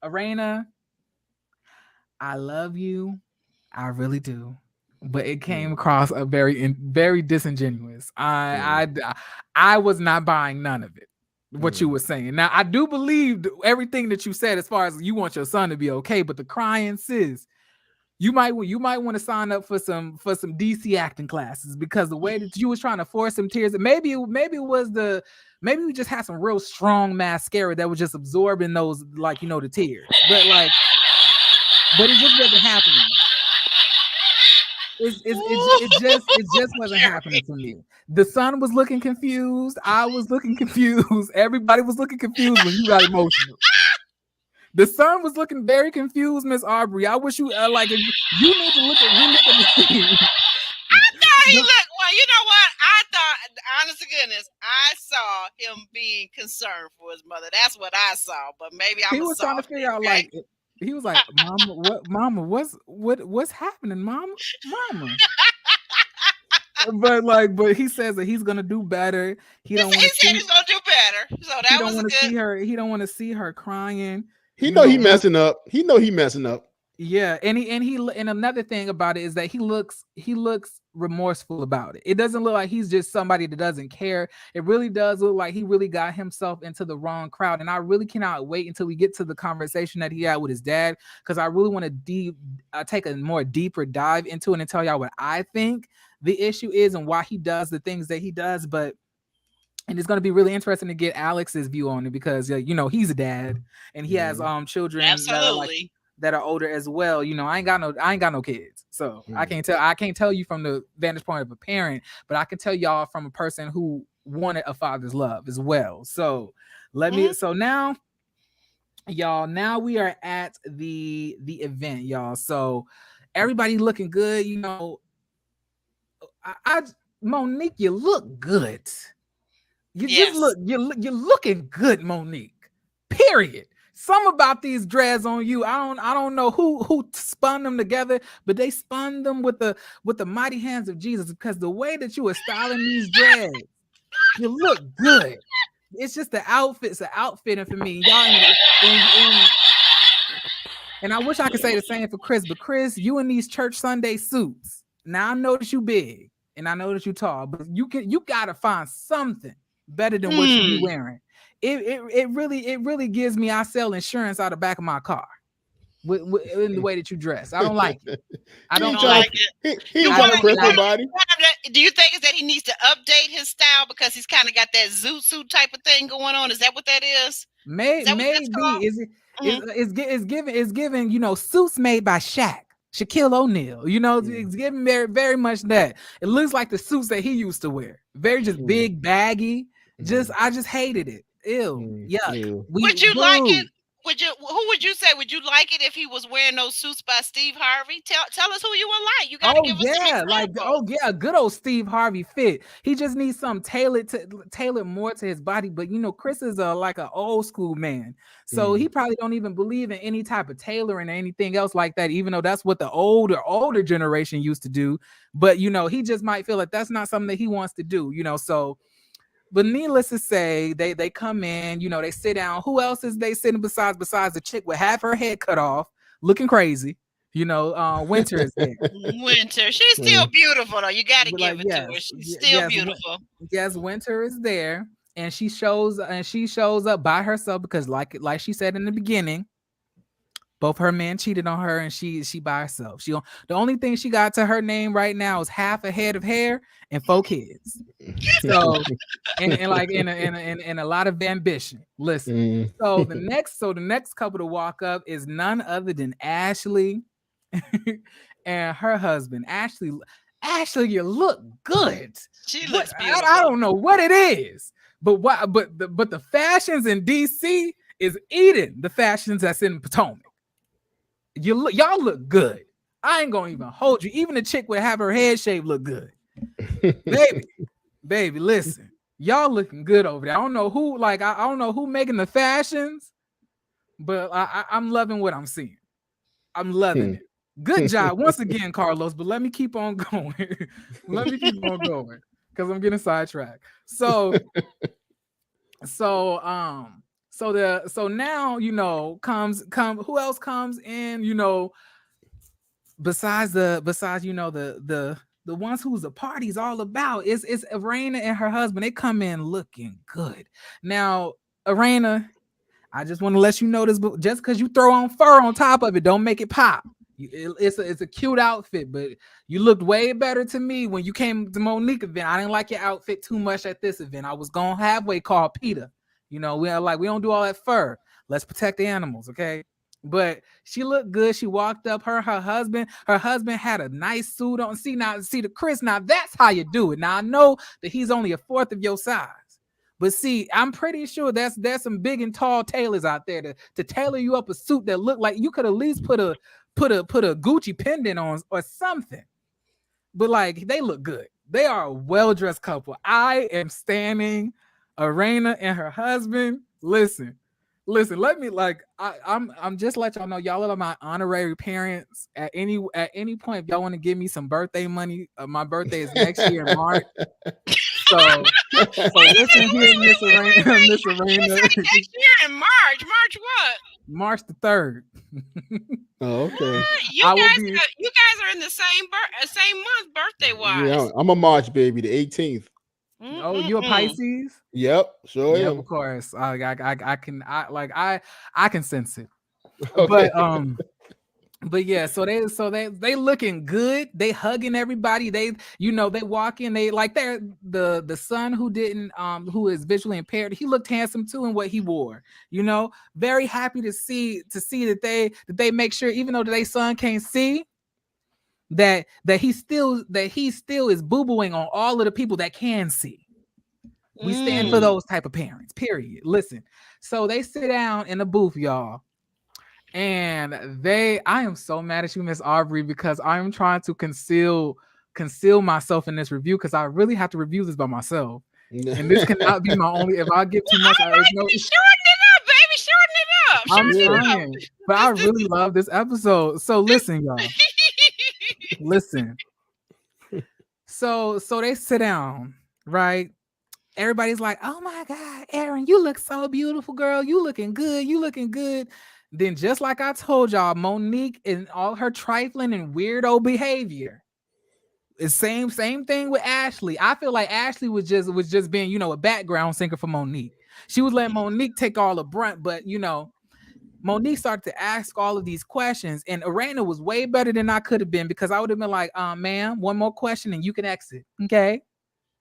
Arena, I love you. I really do. But it came across a very disingenuous. I was not buying none of it. What you were saying. Now, I do believe everything that you said as far as you want your son to be okay, but the crying, sis, you might want to sign up for some DC acting classes, because the way that you was trying to force some tears, maybe we just had some real strong mascara that was just absorbing those, like, you know, the tears. But it just wasn't happening. It just wasn't happening for me. The son was looking confused. I was looking confused. Everybody was looking confused when you got emotional. The son was looking very confused, Miss Aubrey. I wish you you need to look at the scene. I thought he looked. Well, you know what? I thought, honest to goodness, I saw him being concerned for his mother. That's what I saw. But maybe he was trying to figure out, like, he was like, "Mama, what? Mama, what's happening, Mama?" But he says that he's gonna do better. He said he's gonna do better. So that was good. He don't want to see her crying. He know he messing up. He know he messing up. Yeah, and another thing about it is that he looks remorseful about it. It doesn't look like he's just somebody that doesn't care. It really does look like he really got himself into the wrong crowd. And I really cannot wait until we get to the conversation that he had with his dad, because I really want to take a more deeper dive into it and tell y'all what I think the issue is and why he does the things that he does. And it's going to be really interesting to get Alex's view on it, because you know, he's a dad and he has children that are older as well. You know, I ain't got no kids, so I can't tell you from the vantage point of a parent, but I can tell y'all from a person who wanted a father's love as well. So so now, y'all, now we are at the event, y'all. So everybody looking good, you know. Monique, you look good. You just Yes. look, you're looking good, Monique. Period. Some about these dreads on you. I don't know who spun them together, but they spun them with the mighty hands of Jesus, because the way that you are styling these dreads, you look good. It's just the outfit's the outfitting for me. Y'all and I wish I could say the same for Chris, but Chris, you in these church Sunday suits. Now I know that you big and I know that you tall, but you gotta find something better than what you be wearing. It really gives me, I sell insurance out the back of my car in the way that you dress. I don't like it. I don't like it. He trying to impress nobody. Do you think is that he needs to update his style because he's kind of got that zoot suit type of thing going on? Is that what that is? Maybe is it? It's giving, you know, suits made by Shaquille O'Neal. You know, it's giving very, very much that. It looks like the suits that he used to wear. Very just big, baggy. I just hated it. Ew. Yuck. Would you like it? Who would you say? Would you like it if he was wearing those suits by Steve Harvey? Tell us who you would like. You gotta give us some examples. Good old Steve Harvey fit. He just needs some tailored more to his body. But you know, Chris is like an old school man, so he probably don't even believe in any type of tailoring or anything else like that. Even though that's what the older generation used to do. But you know, he just might feel like that's not something that he wants to do. You know, so. But needless to say, they come in, you know, they sit down. Who else is they sitting besides the chick with half her head cut off, looking crazy? You know, Winter is there. Winter, she's still beautiful though. You got to give it to her. She's still beautiful. Yes, Winter is there, and she shows up by herself because, like she said in the beginning, both her man cheated on her, and she by herself. The only thing she got to her name right now is half a head of hair and 4 kids. So and a lot of ambition. Listen. So the next couple to walk up is none other than Ashley and her husband. Ashley, you look good. She looks beautiful. I don't know what it is, but the fashions in DC is eating the fashions that's in Potomac. Y'all look good. I ain't gonna even hold you. Even the chick would have her head shaved look good. baby, listen. Y'all looking good over there. I don't know who, I don't know who making the fashions, but I'm loving what I'm seeing. I'm loving it. Good job once again, Carlos. But let me keep on going. Because I'm getting sidetracked. So now, you know, comes who else comes in, you know, besides you know the ones who's the party's all about. It's Irena and her husband. They come in looking good. Now, Irena, I just want to let you know this, but just because you throw on fur on top of it, don't make it pop. It's a cute outfit, but you looked way better to me when you came to Monique event. I didn't like your outfit too much at this event. I was going halfway called Peter. You know, we don't do all that fur. Let's protect the animals, okay? But she looked good. She walked up. Her husband had a nice suit on. See the Chris. Now that's how you do it. Now I know that he's only a fourth of your size, but see, I'm pretty sure there's some big and tall tailors out there to tailor you up a suit that looked like you could at least put a Gucci pendant on or something. But like, they look good. They are a well-dressed couple. I am standing Irena and her husband. Listen. Let me I'm just let y'all know, y'all are my honorary parents. At any point, if y'all want to give me some birthday money, my birthday is next year in March. So listen here, Miss Irena. Next year in March. March what? March the 3rd. Oh, okay. You guys are in the same month birthday wise. Yeah, I'm a March baby, the 18th. Oh, you a Pisces? Yep, sure yep, am. Of course. I can sense it. Okay. But yeah, so they looking good. They hugging everybody. They walk in. They they're the son who is visually impaired. He looked handsome too in what he wore. You know, very happy to see that they make sure, even though their son can't see, that he still is boo-booing on all of the people that can see. We stand for those type of parents, period. Listen, so they sit down in the booth, y'all, and I am so mad at you, Miss Aubrey, because I am trying to conceal myself in this review, because I really have to review this by myself. And this cannot be my only. If I give too much, All I right, no. shorten it up, baby. Shorten it up. I'm Shorten it trying, but I up. really love this episode. So listen, y'all. Listen. So they sit down, right? Everybody's like, "Oh my God, Erin, you look so beautiful, girl. You looking good. You looking good." Then, just like I told y'all, Monique and all her trifling and weirdo behavior. It's same thing with Ashley. I feel like Ashley was just being, you know, a background singer for Monique. She was letting Monique take all the brunt, but you know, Monique started to ask all of these questions, and Arena was way better than I could have been, because I would have been like, ma'am, one more question and you can exit. Okay.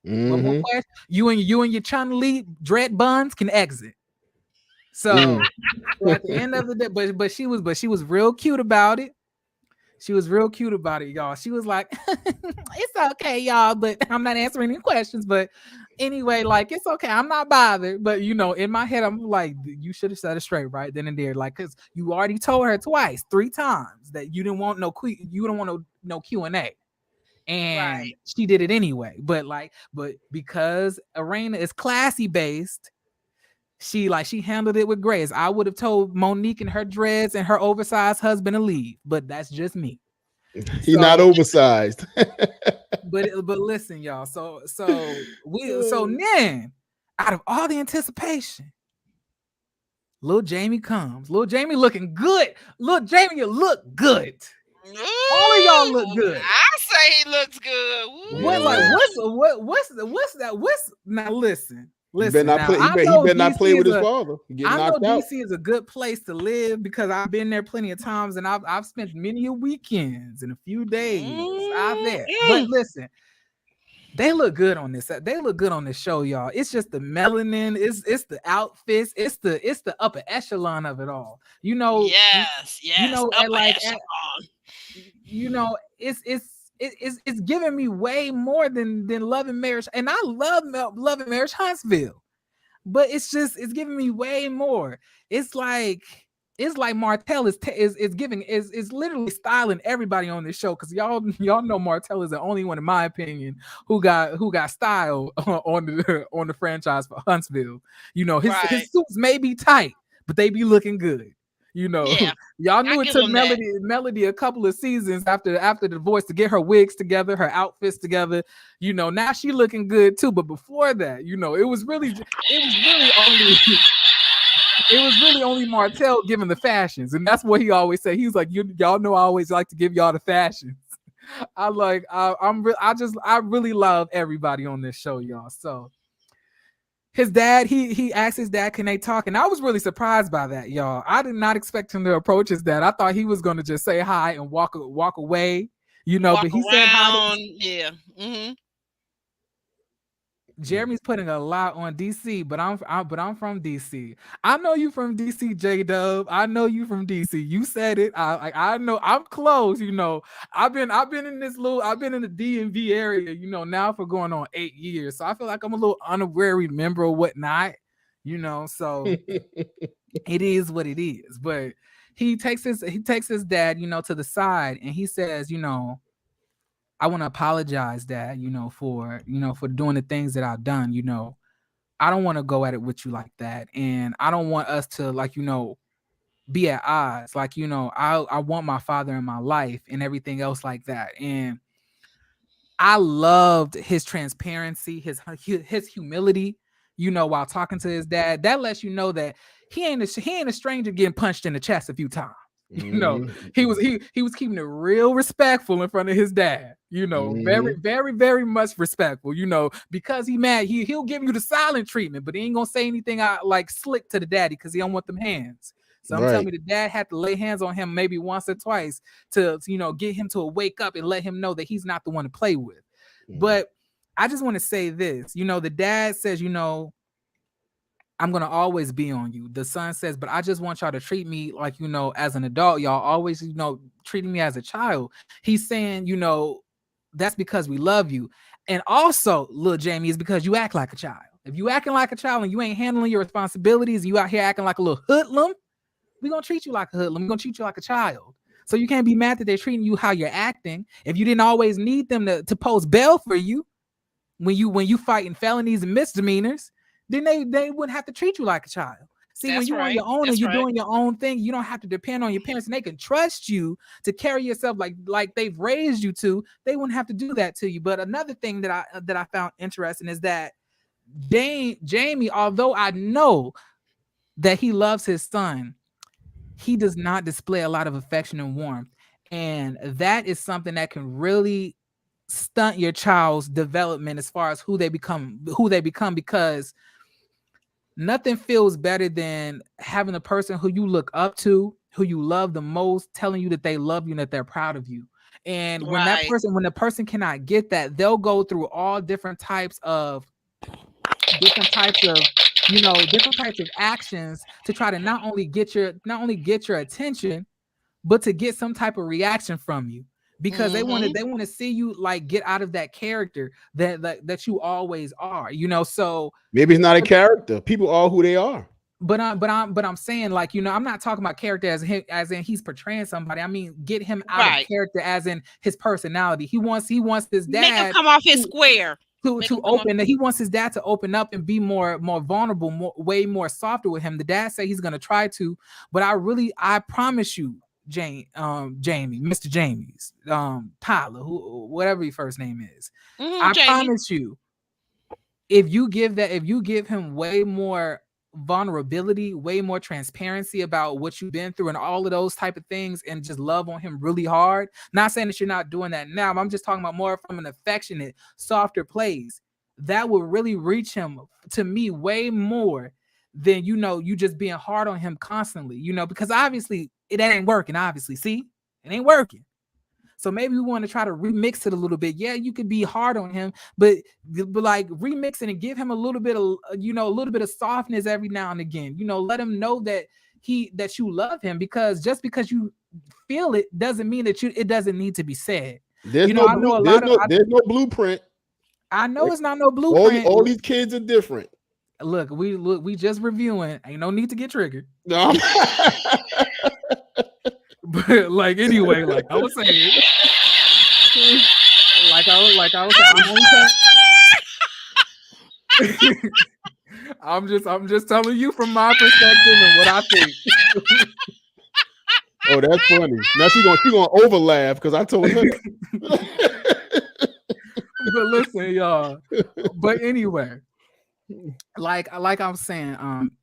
One more question. You and your Chun Li dread buns can exit. So, so at the end of the day, but she was real cute about it. She was real cute about it, y'all. She was like, it's okay, y'all, but I'm not answering any questions. But anyway, like, it's okay. I'm not bothered. But, you know, in my head, I'm like, you should have said it straight right then and there. Like, because you already told her twice, 3 times that you didn't want no Q&A. And Right. she did it anyway. But because Arena is classy based, she handled it with grace. I would have told Monique and her dreads and her oversized husband to leave, but that's just me. He's not oversized. but listen, y'all. So then, out of all the anticipation, little Jamie comes. Little Jamie looking good. Little Jamie, you look good. Ooh, all of y'all look good. I say he looks good. Ooh. What's that? Now listen. He better not play with his father. I know DC is a good place to live because I've been there plenty of times, and I've spent many a weekends and a few days out there. But listen, they look good on this. They look good on this show, y'all. It's just the melanin. It's the outfits. It's the upper echelon of it all. You know. Yes. You know, upper echelon. You know, it's giving me way more than Love and Marriage, and I love Love and Marriage Huntsville, but it's giving me way more. It's like Martell is literally styling everybody on this show, because y'all know Martell is the only one, in my opinion, who got style on the franchise for Huntsville. You know, his suits may be tight, but they be looking good. You know, y'all knew it took Melody a couple of seasons after the divorce to get her wigs together, her outfits together. You know, now she looking good too. But before that, you know, it was really only Martell giving the fashions, and that's what he always said. He was like, y'all know I always like to give y'all the fashions. I really love everybody on this show, y'all. So. His dad, he asked his dad, can they talk? And I was really surprised by that, y'all. I did not expect him to approach his dad. I thought he was going to just say hi and walk away, you know. But he said hi. Yeah. Mm-hmm. Jeremy's putting a lot on DC, but I'm from DC. I know you from DC, J-Dub. I know you from DC. You said it. I know I'm close. You know, I've been in the DMV area, you know, now for going on 8 years. So I feel like I'm a little honorary member or whatnot, you know. So it is what it is. But he takes his dad, you know, to the side, and he says, you know, I want to apologize, Dad, you know, for doing the things that I've done. You know, I don't want to go at it with you like that. And I don't want us to, like, you know, be at odds. Like, you know, I want my father in my life and everything else like that. And I loved his transparency, his humility, you know, while talking to his dad. That lets you know that he ain't a stranger getting punched in the chest a few times. You know, he was keeping it real respectful in front of his dad, you know, very, very, very much respectful, you know, because he mad, he'll give you the silent treatment, but he ain't gonna say anything like slick to the daddy because he don't want them hands. So I'm telling me the dad had to lay hands on him maybe once or twice to you know, get him to wake up and let him know that he's not the one to play with. But I just want to say this, you know, the dad says, you know, I'm going to always be on you. The son says, but I just want y'all to treat me like, you know, as an adult. Y'all always, you know, treating me as a child. He's saying, you know, that's because we love you. And also, little Jamie, is because you act like a child. If you acting like a child and you ain't handling your responsibilities, you out here acting like a little hoodlum, we're going to treat you like a hoodlum. We're going to treat you like a child. So you can't be mad that they're treating you how you're acting. If you didn't always need them to post bail for you, when you fighting felonies and misdemeanors, then they wouldn't have to treat you like a child. See, when That's you're on right. your own and That's you're right. doing your own thing, you don't have to depend on your parents, and they can trust you to carry yourself like they've raised you to. They wouldn't have to do that to you. But another thing that I found interesting is that Jamie, although I know that he loves his son, he does not display a lot of affection and warmth. And that is something that can really stunt your child's development as far as who they become, because nothing feels better than having a person who you look up to, who you love the most, telling you that they love you and that they're proud of you. And Right. when the person cannot get that, they'll go through all different types of actions to try to not only get your attention, but to get some type of reaction from you, because Mm-hmm. they want to see you like get out of that character that you always are, so. Maybe it's not a character. People are who they are. But I'm saying, like, I'm not talking about character as in he's portraying somebody. I mean, get him out of Right. character as in his personality. He wants his Make him dad come off his to square. to Make him to come off. open. He wants his dad to open up and be more vulnerable, way more softer with him. The dad say he's gonna try to, but I promise you, Jamie, Mr. Jamie's, Tyler, whatever your first name is, Mm-hmm, I Jamie. promise you, if you give him way more vulnerability, way more transparency about what you've been through and all of those type of things, and just love on him really hard. Not saying that you're not doing that now, but I'm just talking about more from an affectionate, softer place. That will really reach him, to me, way more than you just being hard on him constantly. Because obviously it ain't working. Obviously, see, it ain't working. So maybe we want to try to remix it a little bit. Yeah, you could be hard on him, but like remix it and give him a little bit of a little bit of softness every now and again. Let him know that you love him, because just because you feel it doesn't mean that it doesn't need to be said. There's no I know blue. a lot of There's no blueprint. I know it's not no All blueprint. all these kids are different. We just reviewing. Ain't no need to get triggered. No. But like anyway, like I was saying, like I was saying, I'm just telling you from my perspective and what I think. Oh, that's funny. Now she gonna overlaugh because I told her. But listen, y'all. But anyway, like I'm saying,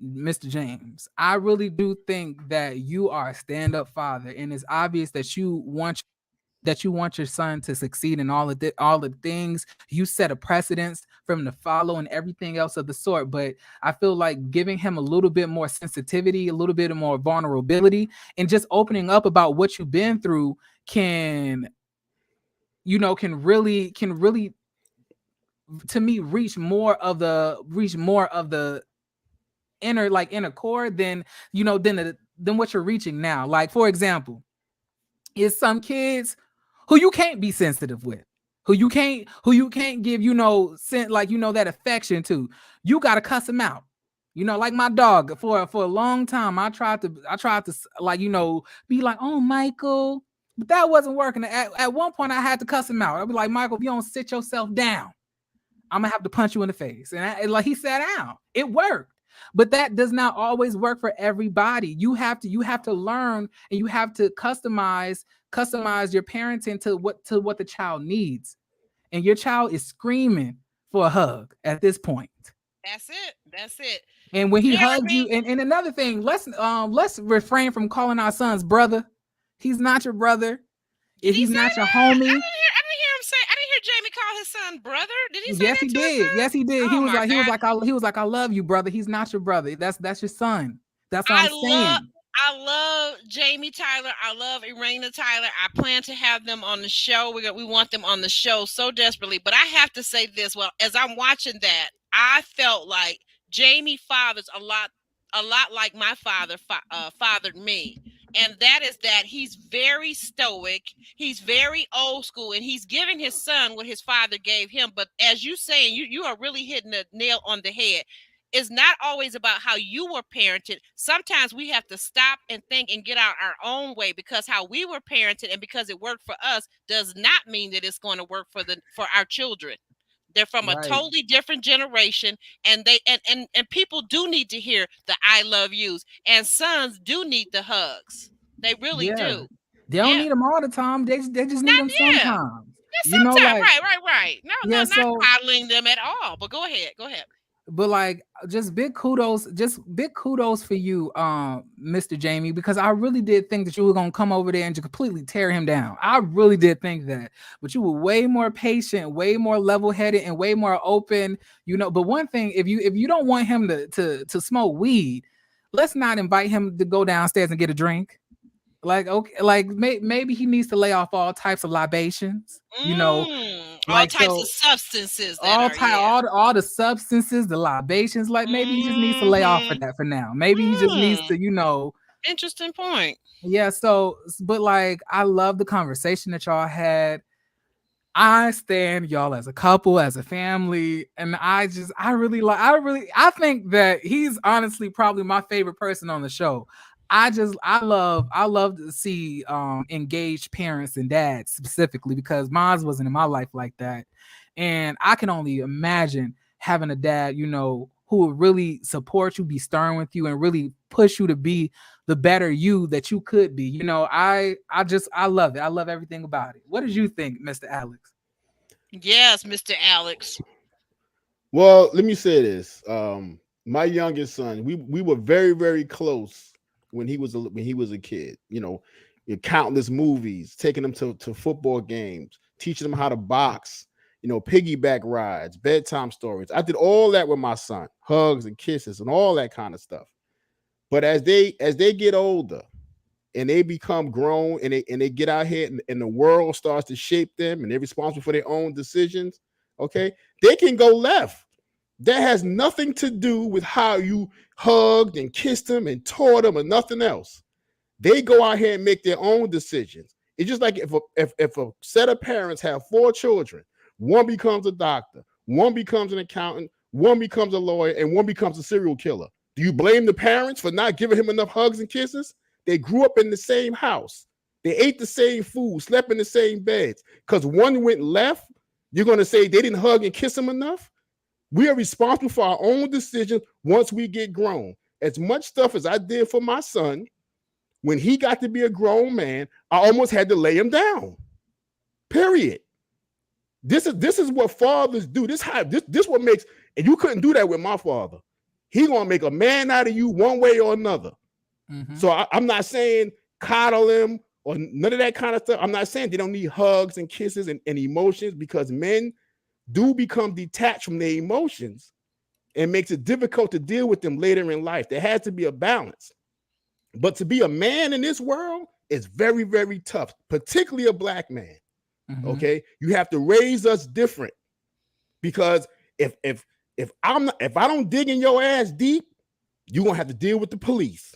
Mr. James, I really do think that you are a stand-up father, and it's obvious that you want your son to succeed in all the things. You set a precedence for him to follow and everything else of the sort. But I feel like giving him a little bit more sensitivity, a little bit more vulnerability, and just opening up about what you've been through can really to me reach more of the inner core than what you're reaching now. Like, for example, is some kids who you can't be sensitive with, who you can't give that affection to. You gotta cuss them out. Like my dog, for a long time, I tried to be like, oh, Michael, but that wasn't working. At one point, I had to cuss him out. I'd be like, Michael, if you don't sit yourself down, I'm gonna have to punch you in the face. And like he sat down. It worked. But that does not always work for everybody. You have to learn, and you have to customize your parenting to what the child needs. And your child is screaming for a hug at this point. That's it. That's it. And when he hugs you, Jeremy, and another thing, let's refrain from calling our sons brother. He's not your brother. did If he he's say not your that? homie. I didn't hear him say. I didn't hear Jamie call his son brother. Did he say Yes, that he to his did. son? Yes, he did. Oh my God. He was like, I love you, brother. He's not your brother. That's your son. That's what I'm I love saying. I love Jamie Tyler. I love Irena Tyler. I plan to have them on the show. We want them on the show so desperately. But I have to say this. Well, as I'm watching that, I felt like Jamie fathers a lot like my father fathered me. And that is that he's very stoic, he's very old school, and he's giving his son what his father gave him. But as you saying, you are really hitting the nail on the head. It's not always about how you were parented. Sometimes we have to stop and think and get out our own way, because how we were parented and because it worked for us does not mean that it's going to work for our children. They're from a Right. totally different generation, and they and people do need to hear the "I love yous," and sons do need the hugs. They really Yeah. do. They don't Yeah, need them all the time. They just need not them yeah. sometimes. Yeah, You know, sometimes. like Right. No, yeah. not So coddling them at all. But go ahead. Go ahead. but like just big kudos for you, Mr. Jamie, because I really did think that you were gonna come over there and just completely tear him down. I really did think that, but you were way more patient, way more level-headed, and way more open. You know, but one thing, if you don't want him to smoke weed, let's not invite him to go downstairs and get a drink. Like okay, like maybe he needs to lay off all types of libations. You know, All like types of so substances that are all the substances, the libations, like maybe he just needs to lay off for Mm-hmm. that for now. Maybe he just needs to, Interesting point. yeah. So, but like, I love the conversation that y'all had. I stand y'all as a couple, as a family, and I think that he's honestly probably my favorite person on the show. I love to see engaged parents and dads specifically because mine wasn't in my life like that. And I can only imagine having a dad, who would really support you, be stern with you, and really push you to be the better you that you could be. I love it. I love everything about it. What did you think, Mr. Alex? Yes, Mr. Alex. Well, let me say this. My youngest son, we were very, very close when he was a kid. Countless movies, taking him to football games, teaching him how to box, piggyback rides, bedtime stories. I did all that with my son, hugs and kisses and all that kind of stuff. But as they get older and they become grown and they get out here and the world starts to shape them and they're responsible for their own decisions, okay, they can go left. That has nothing to do with how you hugged and kissed them and taught them or nothing else. They go out here and make their own decisions. It's just like if a set of parents have 4 children, one becomes a doctor, one becomes an accountant, one becomes a lawyer, and one becomes a serial killer. Do you blame the parents for not giving him enough hugs and kisses? They grew up in the same house. They ate the same food, slept in the same beds. Because one went left, you're going to say they didn't hug and kiss him enough? We are responsible for our own decisions once we get grown. As much stuff as I did for my son, when he got to be a grown man, I almost had to lay him down. Period. This is what fathers do. This what makes, and you couldn't do that with my father. He gonna make a man out of you one way or another. Mm-hmm. So I'm not saying coddle him or none of that kind of stuff. I'm not saying they don't need hugs and kisses and emotions, because men do become detached from their emotions and makes it difficult to deal with them later in life. There has to be a balance. But to be a man in this world is very, very tough, particularly a black man. Mm-hmm. Okay, you have to raise us different, because if I don't dig in your ass deep, you're gonna have to deal with the police.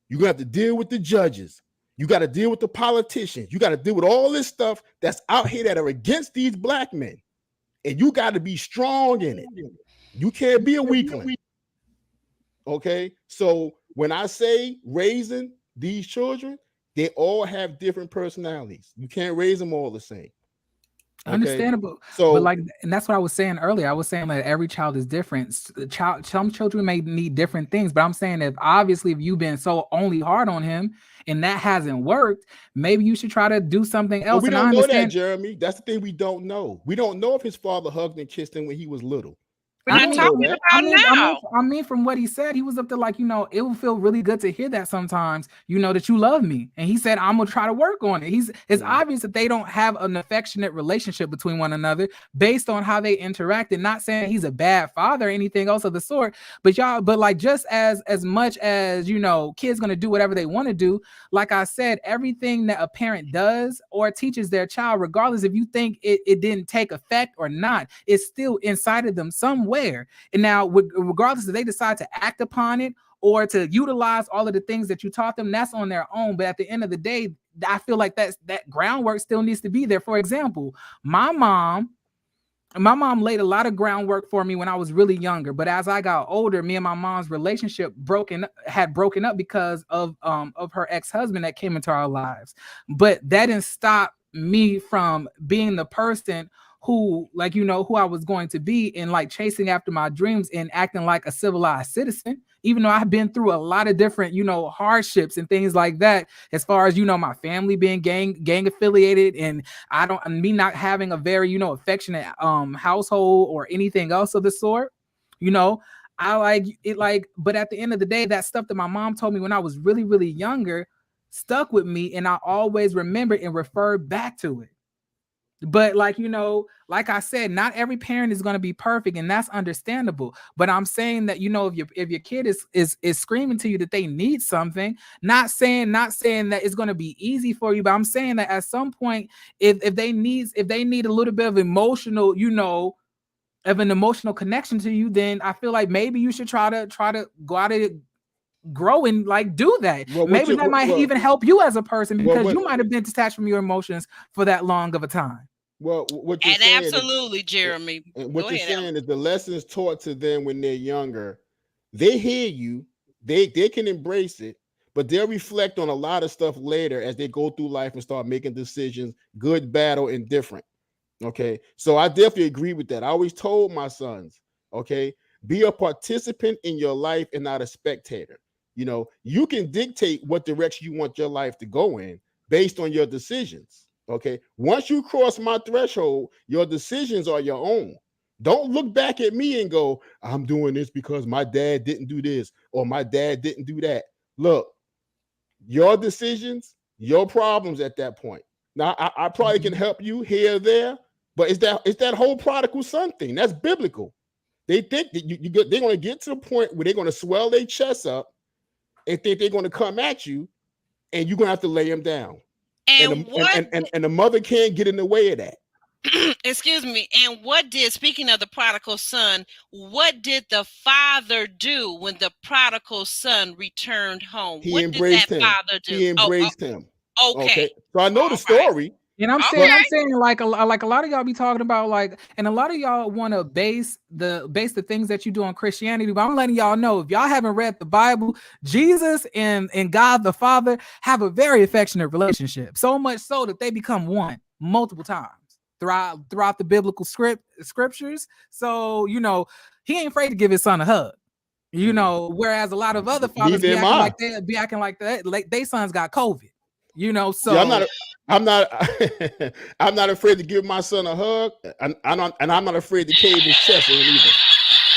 You're gonna have to deal with the judges. You got to deal with the politicians. You got to deal with all this stuff that's out here that are against these black men, and you got to be strong in it. You can't be a weakling. Okay, so when I say raising these children, they all have different personalities. You can't raise them all the same. Okay? Understandable. So, but like, and that's what I was saying earlier. I was saying that every child is different. Some children may need different things, but I'm saying that obviously, if you've been so only hard on him and that hasn't worked, maybe you should try to do something else. But we don't know that, Jeremy. That's the thing we don't know. We don't know if his father hugged and kissed him when he was little. I mean, from what he said, he was up there like, it would feel really good to hear that sometimes, that you love me. And he said, I'm going to try to work on it. It's obvious that they don't have an affectionate relationship between one another based on how they interacted. Not saying he's a bad father or anything else of the sort, but like just as much as, kids going to do whatever they want to do. Like I said, everything that a parent does or teaches their child, regardless if you think it didn't take effect or not, it's still inside of them somewhere. And now, regardless if they decide to act upon it or to utilize all of the things that you taught them, that's on their own. But at the end of the day, I feel like that groundwork still needs to be there. For example, my mom laid a lot of groundwork for me when I was really younger. But as I got older, me and my mom's relationship had broken up because of her ex-husband that came into our lives. But that didn't stop me from being the person who I was going to be, and like chasing after my dreams and acting like a civilized citizen, even though I've been through a lot of different, hardships and things like that, as far as, my family being gang affiliated, and me not having a very, affectionate household or anything else of the sort, you know, I like it, but at the end of the day, that stuff that my mom told me when I was really, really younger stuck with me, and I always remember and refer back to it. But like I said, not every parent is going to be perfect, and that's understandable. But I'm saying that, if your kid is screaming to you that they need something, not saying that it's going to be easy for you, but I'm saying that at some point, if they need a little bit of emotional, of an emotional connection to you, then I feel like maybe you should try to go out and grow and do that. Maybe that might even help you as a person, because you might have been detached from your emotions for that long of a time. Well, what you're saying absolutely, Jeremy. What you're saying is the lessons taught to them when they're younger, they hear you, they can embrace it, but they'll reflect on a lot of stuff later as they go through life and start making decisions, good, bad, or indifferent. Okay, so I definitely agree with that. I always told my sons, okay, be a participant in your life and not a spectator. You can dictate what direction you want your life to go in based on your decisions. Okay, once you cross my threshold, your decisions are your own. Don't look back at me and go, I'm doing this because my dad didn't do this or my dad didn't do that. Look, your decisions, your problems at that point. Now, I probably can help you here or there, but it's that whole prodigal son thing. That's biblical. They think that they're going to get to the point where they're going to swell their chests up and think they're going to come at you, and you're going to have to lay them down. And the mother can't get in the way of that. Excuse me. And speaking of the prodigal son, what did the father do when the prodigal son returned home? What did that father do? He embraced him. Okay. So I know the story. And I'm saying like a lot of y'all be talking about and a lot of y'all want to base the things that you do on Christianity, but I'm letting y'all know, if y'all haven't read the Bible, Jesus and God the Father have a very affectionate relationship, so much so that they become one multiple times throughout the biblical scriptures. So he ain't afraid to give his son a hug. Whereas a lot of other fathers be acting like that, like they sons got COVID. So yeah, I'm not afraid to give my son a hug, and I'm not afraid to cave his chest in either.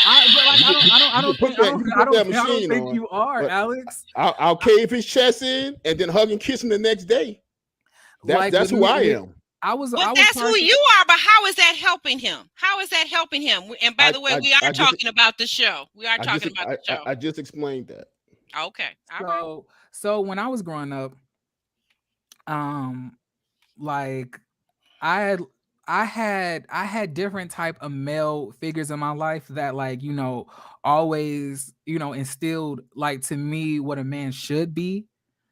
I don't think you are, Alex. I'll cave his chest in and then hug and kiss him the next day. That's who I am. That's who you are, but how is that helping him? How is that helping him? And by the way, we are talking about the show. I just explained that. Okay. So when I was growing up, I had different type of male figures in my life that always instilled to me what a man should be,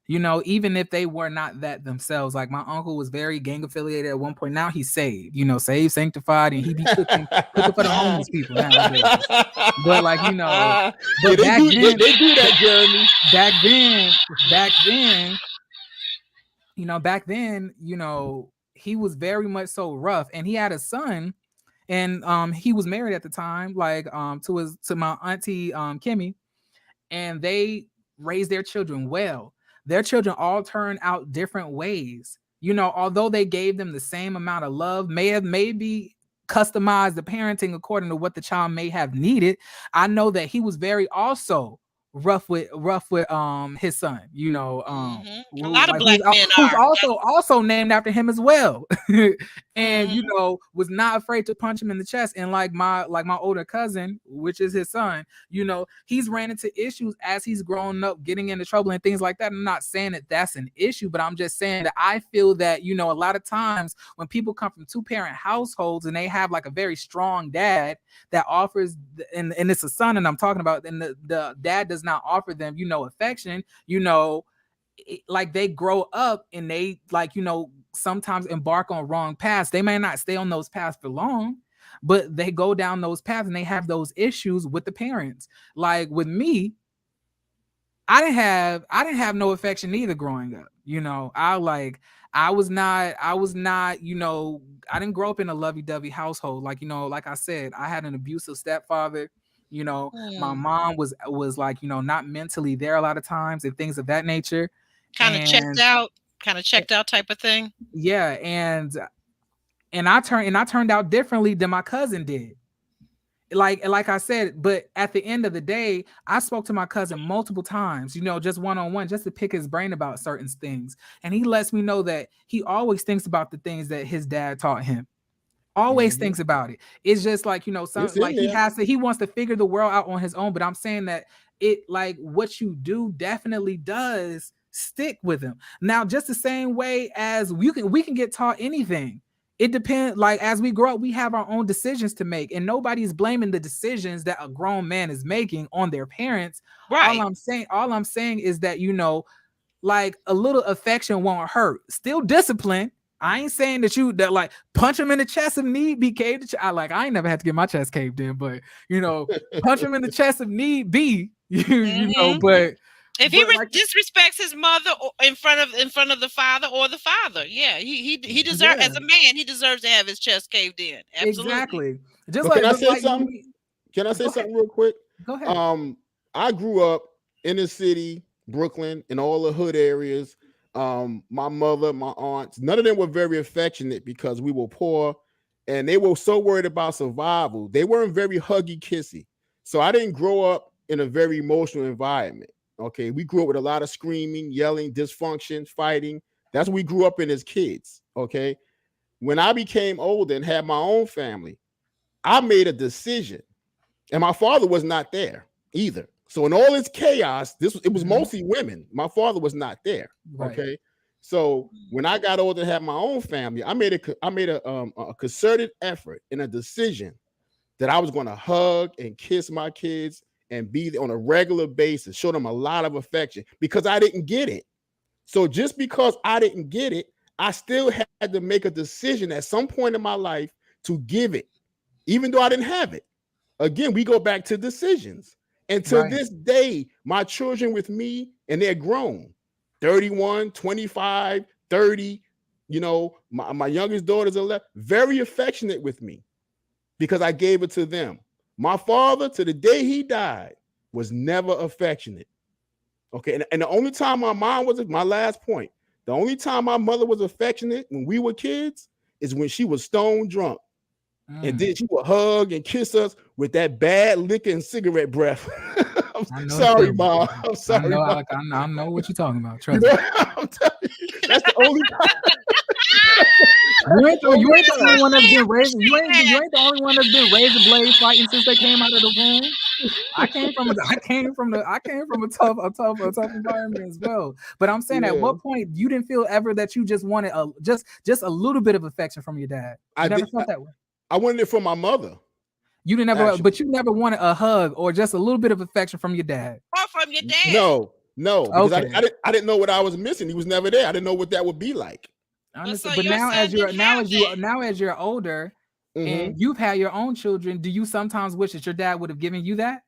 even if they were not that themselves. Like my uncle was very gang affiliated at one point. Now he's saved, saved, sanctified, and he be cooking for the homeless people nowadays. But they do that, Jeremy. Back then, he was very much so rough, and he had a son, and he was married at the time, to my auntie Kimmy, and they raised their children well. Their children all turned out different ways. Although they gave them the same amount of love, maybe customized the parenting according to what the child may have needed. I know that he was very also rough with his son, a lot of black men who's also named after him as well. And was not afraid to punch him in the chest. And like my older cousin, which is his son, he's ran into issues as he's grown up, getting into trouble and things like that. I'm not saying that that's an issue, but I'm just saying that I feel that a lot of times when people come from 2-parent households and they have a very strong dad that offers, and it's a son, and I'm talking about, and the dad does not offer them affection, they grow up and they sometimes embark on wrong paths. They may not stay on those paths for long, but they go down those paths and they have those issues with the parents. Like with me, I didn't have no affection either growing up. I was not, I didn't grow up in a lovey-dovey household. Like I said, I had an abusive stepfather. My mom was like, not mentally there a lot of times and things of that nature. Kind of checked out type of thing. Yeah, and I turned out differently than my cousin did. Like I said, but at the end of the day, I spoke to my cousin multiple times, just one-on-one, just to pick his brain about certain things. And he lets me know that he always thinks about the things that his dad taught him. Always thinks about it. It's just like, he wants to figure the world out on his own. But I'm saying that what you do definitely does stick with him. Now, just the same way as we can get taught anything. It depends. Like, as we grow up, we have our own decisions to make, and nobody's blaming the decisions that a grown man is making on their parents. Right. All I'm saying is that, like, a little affection won't hurt. Still discipline. I ain't saying that like punch him in the chest if need be. I ain't never had to get my chest caved in, but punch him in the chest if need be. But if he disrespects his mother in front of the father or the father, yeah, he deserves, as a man, he deserves to have his chest caved in. Absolutely. Exactly. Can I say something? Can I say something real quick? Go ahead. I grew up in the city, Brooklyn, in all the hood areas. My mother, my aunts, none of them were very affectionate because we were poor, and they were so worried about survival. They weren't very huggy kissy. So I didn't grow up in a very emotional environment. Okay, we grew up with a lot of screaming, yelling, dysfunction, fighting. That's what we grew up in as kids. Okay, when I became older and had my own family, I made a decision, and my father was not there either. So in all this chaos, it was mostly women. My father was not there. Right. Okay, so when I got older and had my own family, I made a concerted effort and a decision that I was going to hug and kiss my kids and be on a regular basis, show them a lot of affection, because I didn't get it. So just because I didn't get it, I still had to make a decision at some point in my life to give it, even though I didn't have it. Again, we go back to decisions. And to this day, my children with me, and they're grown, 31, 25, 30, my youngest daughter's 11, very affectionate with me because I gave it to them. My father, to the day he died, was never affectionate. Okay, and the only time my mom was, my last point, the only time my mother was affectionate when we were kids is when she was stone drunk. And then she would hug and kiss us with that bad liquor and cigarette breath. I'm sorry, Mom. I'm sorry, Mom. I know what you're talking about. Trust me. I'm telling you, that's the only time. You ain't the only one that's been raised. You ain't the only one that's been raised a blade fighting since they came out of the womb. I came from a tough environment as well. But I'm saying, at what point you didn't feel ever that you just wanted just a little bit of affection from your dad? I never felt that way. I wanted it from my mother. You didn't ever, but you never wanted a hug or just a little bit of affection from your dad. Or from your dad. No, because I didn't know what I was missing. He was never there. I didn't know what that would be like. Honestly, but now as you're older and you've had your own children, do you sometimes wish that your dad would have given you that?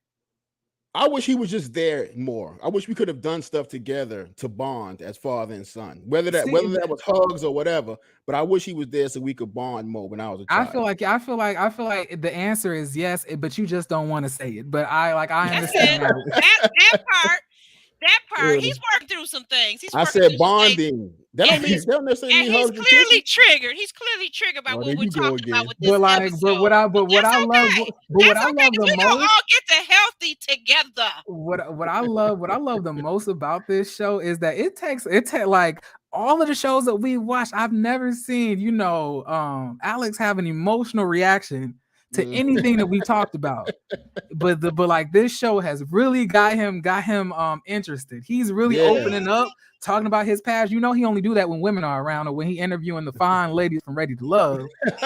I wish he was just there more. I wish we could have done stuff together to bond as father and son, whether that was hugs or whatever. But I wish he was there so we could bond more when I was a child. I feel like the answer is yes, but you just don't want to say it. But I understand that part. That part, he's working through some things. I said bonding. That don't necessarily mean hugs. He's clearly triggered. He's clearly triggered by what we're talking about with this episode. But what I love the most, we all get to healthy together. What I love the most about this show is that it takes like all of the shows that we watched. I've never seen, Alex have an emotional reaction to anything that we talked about, but like this show has really got him interested. He's really opening up, talking about his past. He only do that when women are around or when he interviewing the fine ladies from Ready to Love. But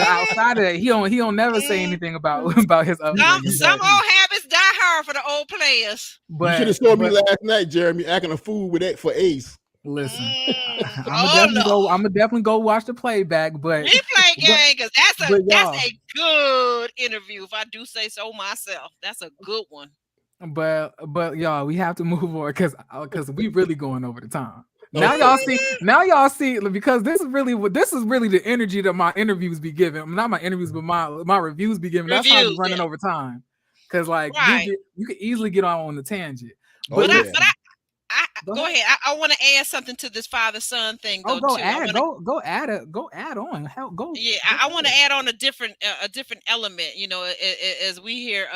outside of that, he don't never say anything about his upbringing. Some old habits die hard for the old players. But you should have saw me last night, Jeremy, acting a fool with it for Ace. Listen, I'm gonna definitely go watch the playback, but replay game, because that's a good interview. If I do say so myself, that's a good one. But y'all, we have to move on because we really going over the time. Now Okay. y'all see because this is really the energy that my interviews be giving. Not my interviews, but my reviews be giving. That's how I be Reviews, running yeah. over time. Cause like Right. you could easily get on the tangent. Oh But But yeah. listen, go go ahead. ahead. I want to add something to this father son thing Oh, though too. I want to go add on. Hell, Yeah, go I want to ahead. add on a different element. You know, as we hear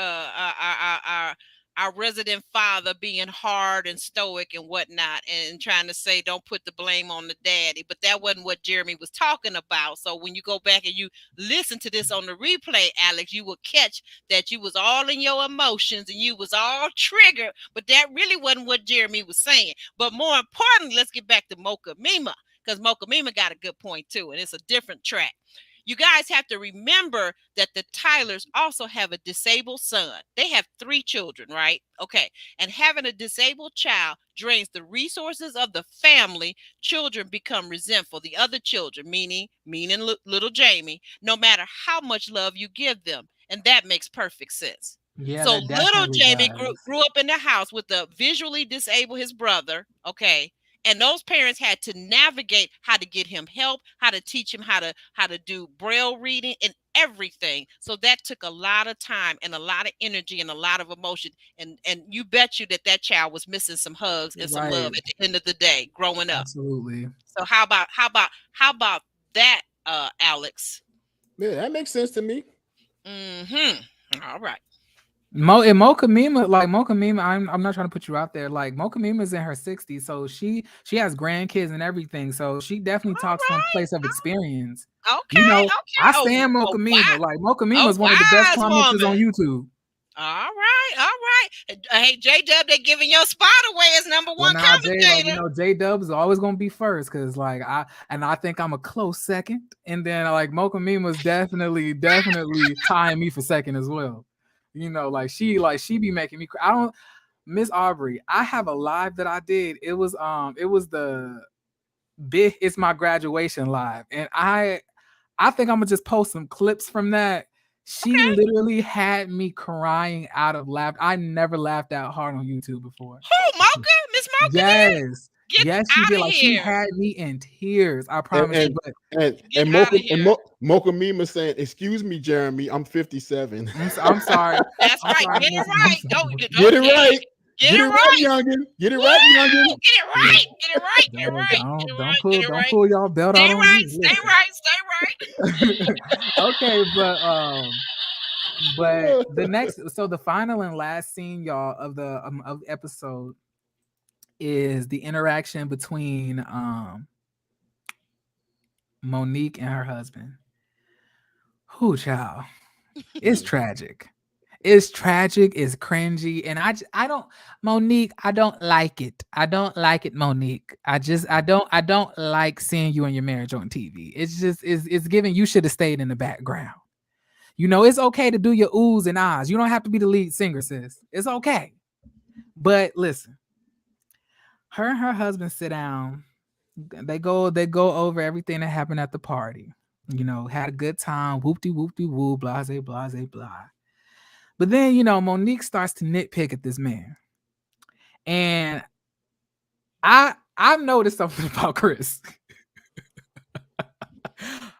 our resident father being hard and stoic and whatnot, and trying to say don't put the blame on the daddy, but that wasn't what Jeremy was talking about. So when you go back and you listen to this on the replay, Alex, you will catch that you was all in your emotions and you was all triggered, but that really wasn't what Jeremy was saying. But more importantly, let's get back to Mocha Mima because Mocha Mima got a good point too, and it's a different track. You guys have to remember that the Tylers also have a disabled son. They have 3 children, right? Okay. And having a disabled child drains the resources of the family. Children become resentful. The other children, meaning little Jamie, no matter how much love you give them. And that makes perfect sense. Yeah, So that little definitely Jamie does. grew up in the house with a visually disabled his brother. Okay, and those parents had to navigate how to get him help, how to teach him how to do braille reading and everything. So that took a lot of time and a lot of energy and a lot of emotion, and you bet you that child was missing some hugs and some love Right. at the end of the day growing up. Absolutely. So how about Alex? Yeah, that makes sense to me. All right. Mocha Mima, I'm not trying to put you out there. Like Mocha Mima's in her 60s, so she has grandkids and everything. So she definitely All talks from a right. place of experience. You Okay, know, okay. I Oh, stand Mocha Mima. Like Mocha a Mima is one of the best wise commenters on woman. YouTube. All right, all right. Hey, J Dub, they giving your spot away as number Well, one now Jay, like commentator. J Dubs is always gonna be first because like I think I'm a close second, and then like Mocha Mima's definitely tying me for second as well. You know, like she be making me cry. I don't Miss Aubrey, I have a live that I did. It was the big it's my graduation live. And I think I'm gonna just post some clips from that. She Okay. literally had me crying out of laughter. I never laughed that hard on YouTube before. Who, Mocha? Miss Mocha did? Yes. Get Yes, she out did. of Like she here. had me in tears. I And promise you. and But and, Get and out Mocha of here. Mocha Mima saying, "Excuse me, Jeremy, I'm 57." I'm sorry. That's I'm right. sorry, Get it Miss. I'm right. sorry. Get it Okay. right. Get Get it it right, right. youngin. Get it Woo! right, youngin. Get it right. Get it right. Get it Don't right. Get don't it don't right. pull Get it don't right. pull y'all belt Stay out on right. me. Stay Listen. right. Stay right. Okay, but the final and last scene, y'all, of the episode is the interaction between Monique and her husband. Who child? It's tragic. It's tragic, it's cringy, and I don't Monique, I don't like it. I don't like it, Monique. I don't like seeing you and your marriage on TV. It's giving you should have stayed in the background. You know, it's okay to do your oohs and ahs. You don't have to be the lead singer, sis. It's okay. But listen, her and her husband sit down. They go over everything that happened at the party. You know, had a good time, whoopty whoopty woo, blase, blase, blah. But then, Monique starts to nitpick at this man. And I've noticed something about Chris.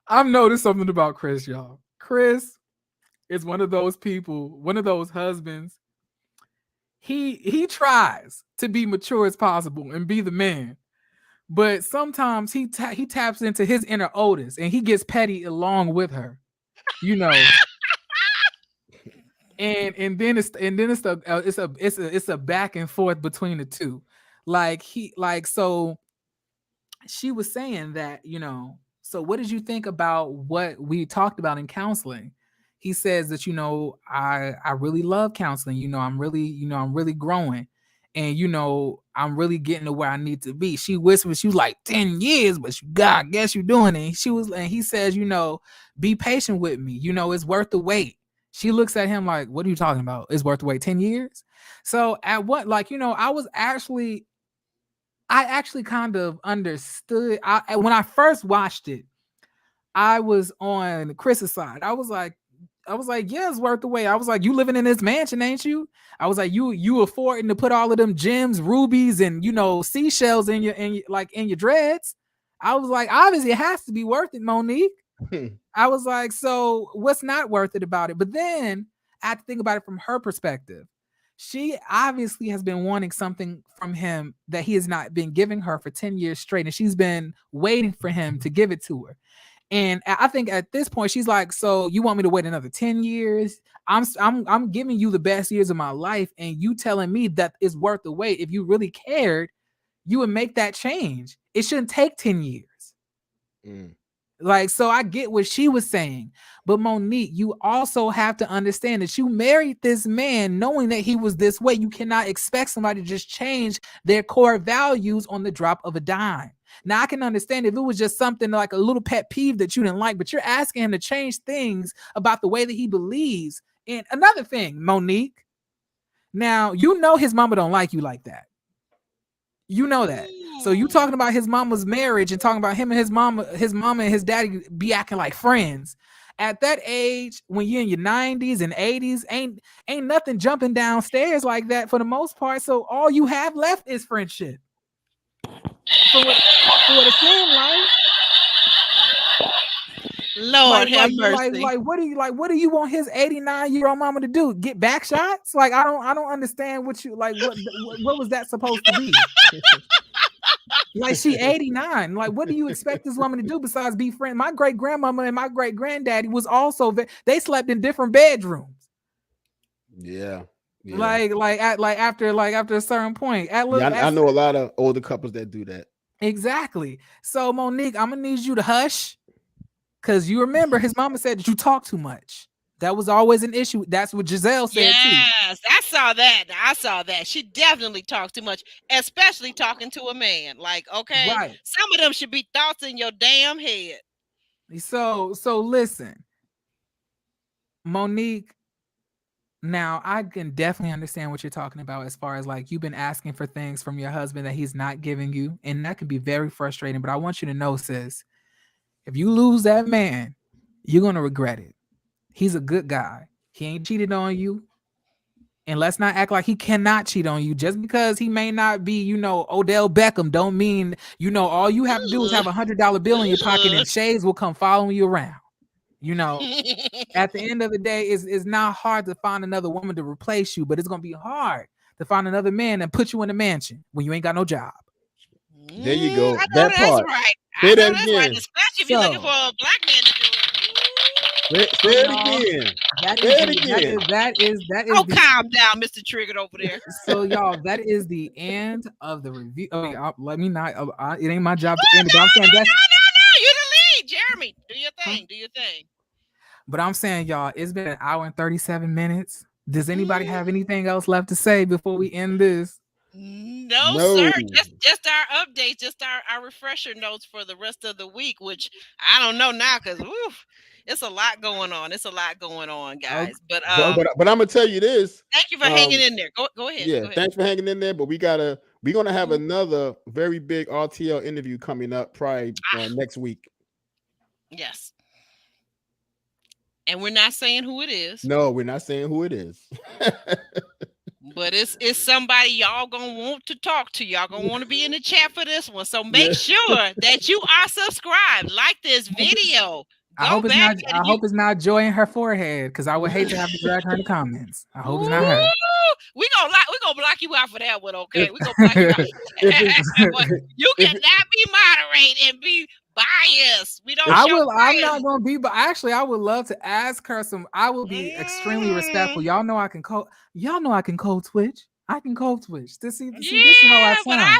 I've noticed something about Chris, y'all. Chris is one of those people, one of those husbands. He tries to be mature as possible and be the man, but sometimes he taps into his inner Otis and he gets petty along with her, you know. And then it's a back and forth between the two. So she was saying that, so what did you think about what we talked about in counseling? He says that, I really love counseling. I'm really growing, and I'm really getting to where I need to be. She whispers, she was like 10 years, but God, I guess you're doing it. And he says, be patient with me. It's worth the wait. She looks at him like, what are you talking about? It's worth the wait 10 years. So at what, I actually kind of understood. When I first watched it, I was on Chris's side. I was like, yeah, it's worth the wait. I was like, you living in this mansion, ain't you? I was like, you affording to put all of them gems, rubies, and seashells in your dreads. I was like, obviously it has to be worth it, Monique. I was like, so what's not worth it about it? But then I had to think about it from her perspective. She obviously has been wanting something from him that he has not been giving her for 10 years straight. And she's been waiting for him to give it to her. And I think at this point, she's like, so you want me to wait another 10 years? I'm giving you the best years of my life. And you telling me that it's worth the wait. If you really cared, you would make that change. It shouldn't take 10 years. Like, so I get what she was saying, but Monique, you also have to understand that you married this man knowing that he was this way. You cannot expect somebody to just change their core values on the drop of a dime. Now, I can understand if it was just something like a little pet peeve that you didn't like, but you're asking him to change things about the way that he believes. And another thing, Monique, now, his mama don't like you like that. You know that. So you talking about his mama's marriage and talking about him and his mama and his daddy be acting like friends. At that age, when you're in your 90s and 80s, ain't nothing jumping downstairs like that for the most part. So all you have left is friendship. For what it seemed like. Lord have mercy. What do you want his 89-year-old mama to do? Get back shots? Like I don't understand what you like. What was that supposed to be? Like she 89. Like what do you expect this woman to do besides be friends? My great grandmama and my great granddaddy was also they slept in different bedrooms. Yeah. Like after a certain point. I know a lot of older couples that do that. Exactly. So Monique, I'm gonna need you to hush. Because you remember his mama said that you talk too much. That was always an issue. That's what Giselle said too. Yes, I saw that. She definitely talks too much, especially talking to a man. Like, okay, right. Some of them should be thoughts in your damn head. So listen, Monique. Now I can definitely understand what you're talking about as far as like you've been asking for things from your husband that he's not giving you, and that can be very frustrating. But I want you to know, sis, if you lose that man, you're gonna regret it. He's a good guy. He ain't cheated on you. And let's not act like he cannot cheat on you. Just because he may not be, Odell Beckham, don't mean, all you have to do is have $100 bill in your pocket and shades will come following you around. At the end of the day, it's not hard to find another woman to replace you, but it's going to be hard to find another man and put you in a mansion when you ain't got no job. There you go. I know that's right. Say that again. Right. Especially if you're looking for a black man to do it. Say it again. That is. Calm down, Mr. Triggered over there. So, y'all, that is the end of the review. Okay, let me not. It ain't my job to end it. No, you the lead, Jeremy. Do your thing. But I'm saying, y'all, it's been an hour and 37 minutes. Does anybody have anything else left to say before we end this? No, sir. Just our updates, just our refresher notes for the rest of the week, which I don't know now because it's a lot going on. Guys. Okay. But I'm gonna tell you this. Thank you for hanging in there. Go ahead. Yeah, go ahead. Thanks for hanging in there. But we're gonna have another very big RTL interview coming up probably next week. Yes. And we're not saying who it is. No, we're not saying who it is. But it's somebody y'all gonna want to talk to. Y'all gonna want to be in the chat for this one. So make sure that you are subscribed. Like this video. I hope it's not Joy in her forehead, because I would hate to have to drag her in the comments. I hope it's not her. We gonna block you out for that one, okay? We gonna block you out. You cannot be moderate and be biased. We don't. I'm not gonna be, but actually, I would love to ask her some. I will be extremely respectful. Y'all know I can code. Y'all know I can code switch. I can code switch. This is how I sound. But I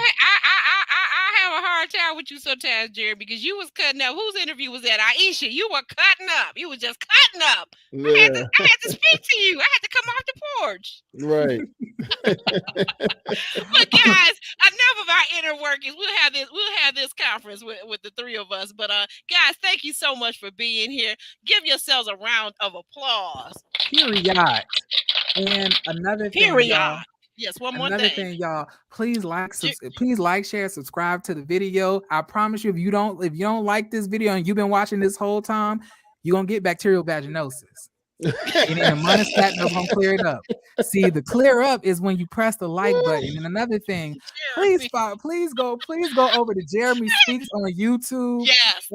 have a hard time with you sometimes, Jerry, because you was cutting up. Whose interview was that? Aisha. You were cutting up. You were just cutting up. Yeah. I had to speak to you. I had to come off the porch. Right. But guys, enough of our inner workings. We'll have this conference with the three of us. But guys, thank you so much for being here. Give yourselves a round of applause. Period. And another thing, y'all. Yes, one more thing, y'all. Please like, share, subscribe to the video. I promise you, if you don't like this video and you've been watching this whole time, you're gonna get bacterial vaginosis. And then the monostat no gonna clear it up. See, the clear up is when you press the like button. And another thing, Jeremy. please go over to Jeremy Speaks on YouTube. Yes.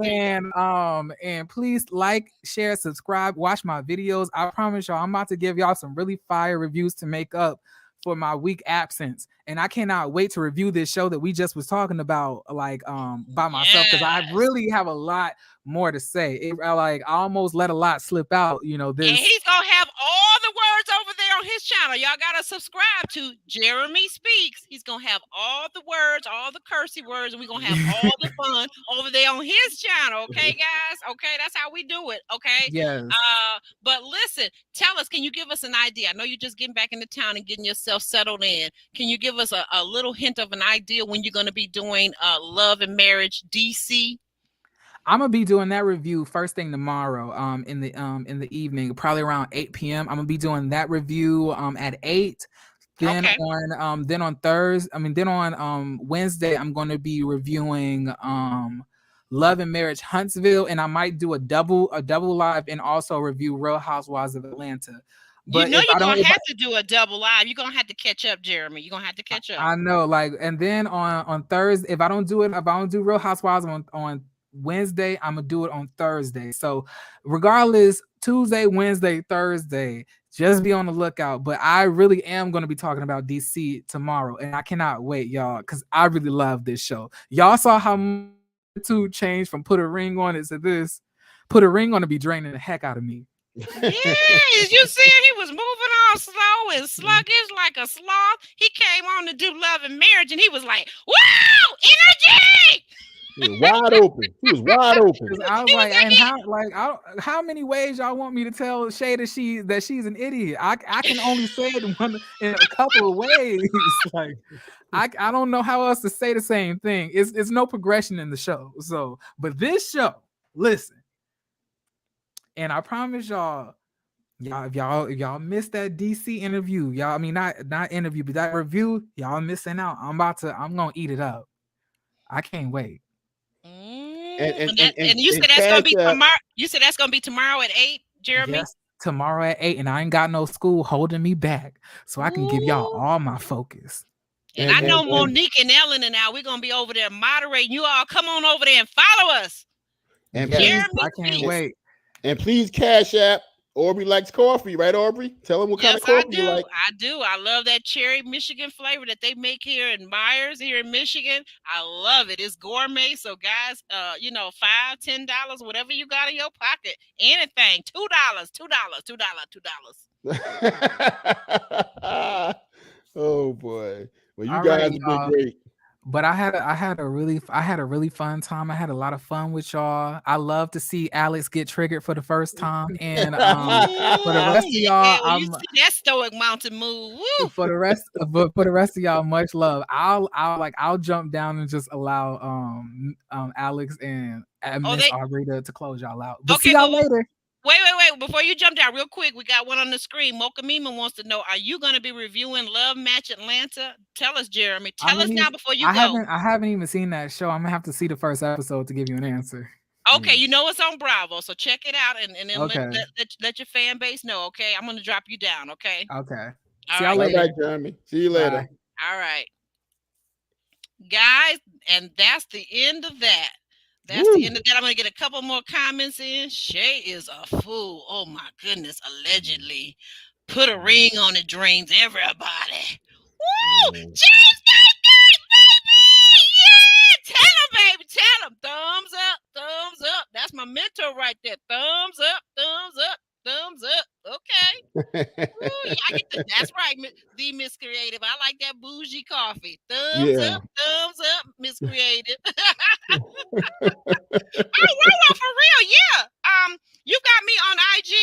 And please like, share, subscribe, watch my videos. I promise y'all, I'm about to give y'all some really fire reviews to make up for my week absence. And I cannot wait to review this show that we just was talking about, like by myself, because I really have a lot more to say. I almost let a lot slip out, this. And he's gonna have all the words over there on his channel. Y'all gotta subscribe to Jeremy Speaks. He's gonna have all the words, all the cursey words, and we're gonna have all the fun over there on his channel. Okay, guys. Okay, that's how we do it. Okay. Yes. But listen, tell us, can you give us an idea? I know you're just getting back into town and getting yourself settled in. Can you give us a little hint of an idea when you're going to be doing Love and Marriage DC? I'm gonna be doing that review first thing tomorrow, in the evening, probably around 8 p.m. I'm gonna be doing that review at 8. Then on Thursday, then on Wednesday, I'm gonna be reviewing Love and Marriage Huntsville, and I might do a double live and also review Real Housewives of Atlanta. But you're gonna have to do a double live. You're gonna have to catch up, Jeremy. You're gonna have to catch up. I know, and then on Thursday, if I don't do Real Housewives on Wednesday, I'm gonna do it on Thursday. So regardless, Tuesday, Wednesday, Thursday, just be on the lookout. But I really am gonna be talking about DC tomorrow, and I cannot wait, y'all, because I really love this show. Y'all saw how to change from put a ring on it to this. Put a ring on to be draining the heck out of me. Yeah, you see, he was moving all slow and sluggish like a sloth. He came on to do Love and Marriage, and he was like, "Wow, energy!" He was wide open. He was wide open. I was like, and how many ways y'all want me to tell Shay that she's an idiot? I can only say it in a couple of ways. I don't know how else to say the same thing. It's no progression in the show. So, but this show, listen, and I promise y'all, if y'all missed that DC interview, y'all, not interview, but that review, y'all missing out. I'm gonna eat it up. I can't wait. And you said that's gonna be tomorrow. You said that's gonna be tomorrow at 8, Jeremy. Yes, tomorrow at 8, and I ain't got no school holding me back, so I can give y'all all my focus. And I know Monique and Ellen and we're gonna be over there moderating. You all come on over there and follow us. And yes, I can't wait. And please Cash App. Aubrey likes coffee, right, Aubrey? Tell them what kind of coffee you like. I do. I love that cherry Michigan flavor that they make here in Myers, here in Michigan. I love it. It's gourmet. So, guys, $5, $10, whatever you got in your pocket, anything, $2. Oh boy! Well, you guys have been great. But I had a really fun time. I had a lot of fun with y'all. I love to see Alex get triggered for the first time, and for the rest of y'all, you see that stoic mountain move. Woo! For the rest of y'all, much love. I'll jump down and just allow Alex and Miss Aubrey to close y'all out. But see y'all later. Wait. Before you jump down, real quick, we got one on the screen. Mocha Mima wants to know, are you going to be reviewing Love Match Atlanta? Tell us, Jeremy. Tell us now before you go. I haven't even seen that show. I'm going to have to see the first episode to give you an answer. Okay, you know it's on Bravo, so check it out and then let your fan base know, okay? I'm going to drop you down, okay? Okay. See y'all later. All right, Jeremy. See you later. Bye. All right. Guys, and that's the end of that. That's the end of that. I'm going to get a couple more comments in. Shay is a fool. Oh, my goodness. Allegedly. Put a ring on it, drains everybody. Woo! James got good, baby! Yeah! Tell him, baby. Tell him. Thumbs up. Thumbs up. That's my mentor right there. Thumbs up. Thumbs up. Thumbs up. Okay. Ooh, that's right, the Miss Creative. I like that bougie coffee. Thumbs up, Miss Creative. Oh, for real, yeah. You got me on IG.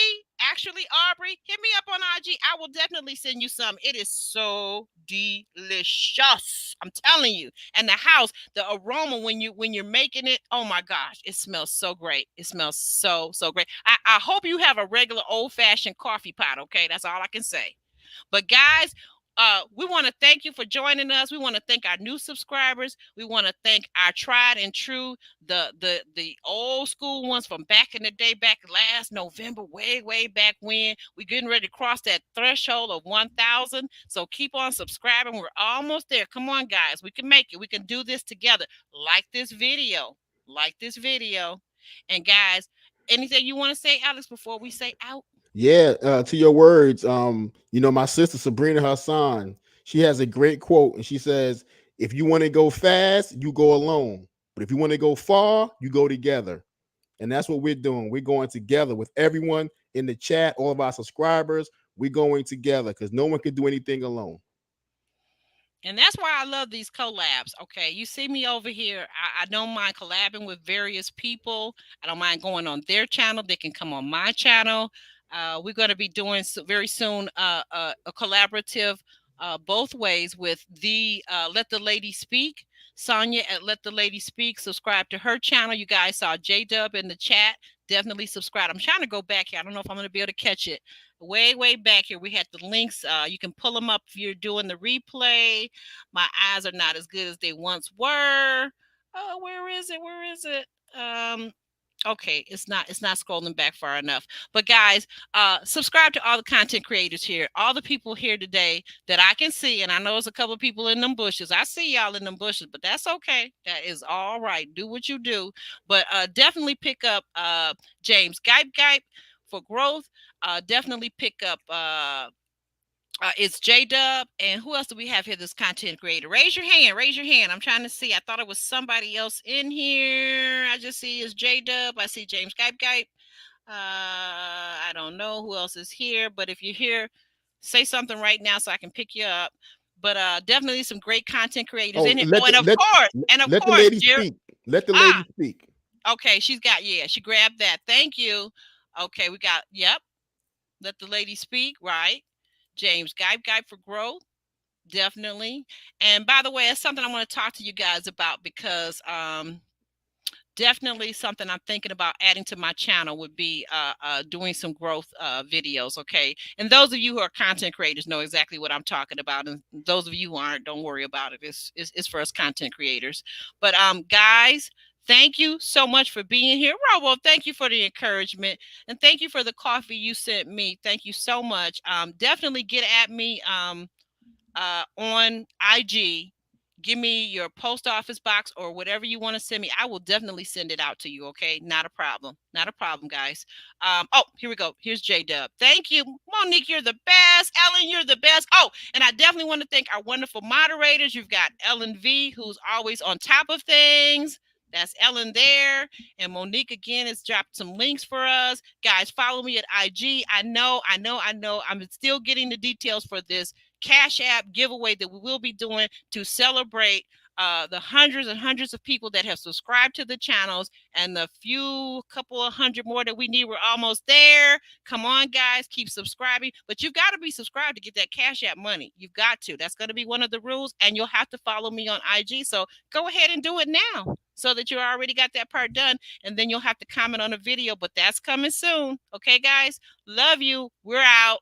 Actually, Aubrey, hit me up on IG. I will definitely send you some. It is so delicious. I'm telling you. And the house, the aroma when you're making it, oh my gosh, it smells so great. It smells so great. I hope you have a regular old-fashioned coffee pot, okay? That's all I can say. But guys, We want to thank you for joining us. We want to thank our new subscribers. We want to thank our tried and true, the old school ones from back in the day, back last November, way back when. We're getting ready to cross that threshold of 1,000. So keep on subscribing. We're almost there. Come on, guys. We can make it. We can do this together. Like this video. Like this video. And guys, anything you want to say, Alex, before we say out? Yeah, to your words, my sister Sabrina Hassan, she has a great quote, and she says, "If you want to go fast, you go alone. But if you want to go far, you go together." And that's what we're doing. We're going together with everyone in the chat, all of our subscribers. We're going together because no one can do anything alone. And that's why I love these collabs. Okay, you see me over here. I don't mind collabing with various people. I don't mind going on their channel. They can come on my channel. We're going to be doing very soon a collaborative both ways with the Let the Lady Speak. Sonia at Let the Lady Speak. Subscribe to her channel. You guys saw J-Dub in the chat. Definitely subscribe. I'm trying to go back here. I don't know if I'm going to be able to catch it. Way back here, we had the links. You can pull them up if you're doing the replay. My eyes are not as good as they once were. Oh, where is it? Okay, it's not scrolling back far enough. But guys, subscribe to all the content creators here, all the people here today that I can see, and I know there's a couple of people in them bushes. I see y'all in them bushes, but that's okay. That is all right. Do what you do, but definitely pick up James Gype for growth. Definitely pick up it's J-Dub. And who else do we have here? This content creator. Raise your hand. I'm trying to see. I thought it was somebody else in here. I just see it's J-Dub. I see James Gype. I don't know who else is here, but if you're here, say something right now so I can pick you up. But definitely some great content creators in here. And of course, let the lady speak. Let the lady speak. Okay, she grabbed that. Thank you. Okay, we got, yep. Let the lady speak, right? James Gype for growth, definitely. And by the way, it's something I want to talk to you guys about because definitely something I'm thinking about adding to my channel would be doing some growth videos. Okay, and those of you who are content creators know exactly what I'm talking about, and those of you who aren't, don't worry about it. It's for us content creators. But guys, thank you so much for being here. Robo, thank you for the encouragement, and thank you for the coffee you sent me. Thank you so much. Definitely get at me on IG. Give me your post office box or whatever you want to send me. I will definitely send it out to you. Okay, not a problem. Not a problem, guys. Oh, here we go. Here's J-Dub. Thank you, Monique. You're the best. Ellen, you're the best. Oh, and I definitely want to thank our wonderful moderators. You've got Ellen V, who's always on top of things. That's Ellen there. And Monique again has dropped some links for us. Guys, follow me at IG. I know. I'm still getting the details for this Cash App giveaway that we will be doing to celebrate the hundreds and hundreds of people that have subscribed to the channels, and the couple of hundred more that we need. We're almost there. Come on, guys, keep subscribing. But you've got to be subscribed to get that Cash App money. You've got to. That's going to be one of the rules, and you'll have to follow me on IG. So go ahead and do it now so that you already got that part done, and then you'll have to comment on a video, but that's coming soon. Okay, guys? Love you. We're out.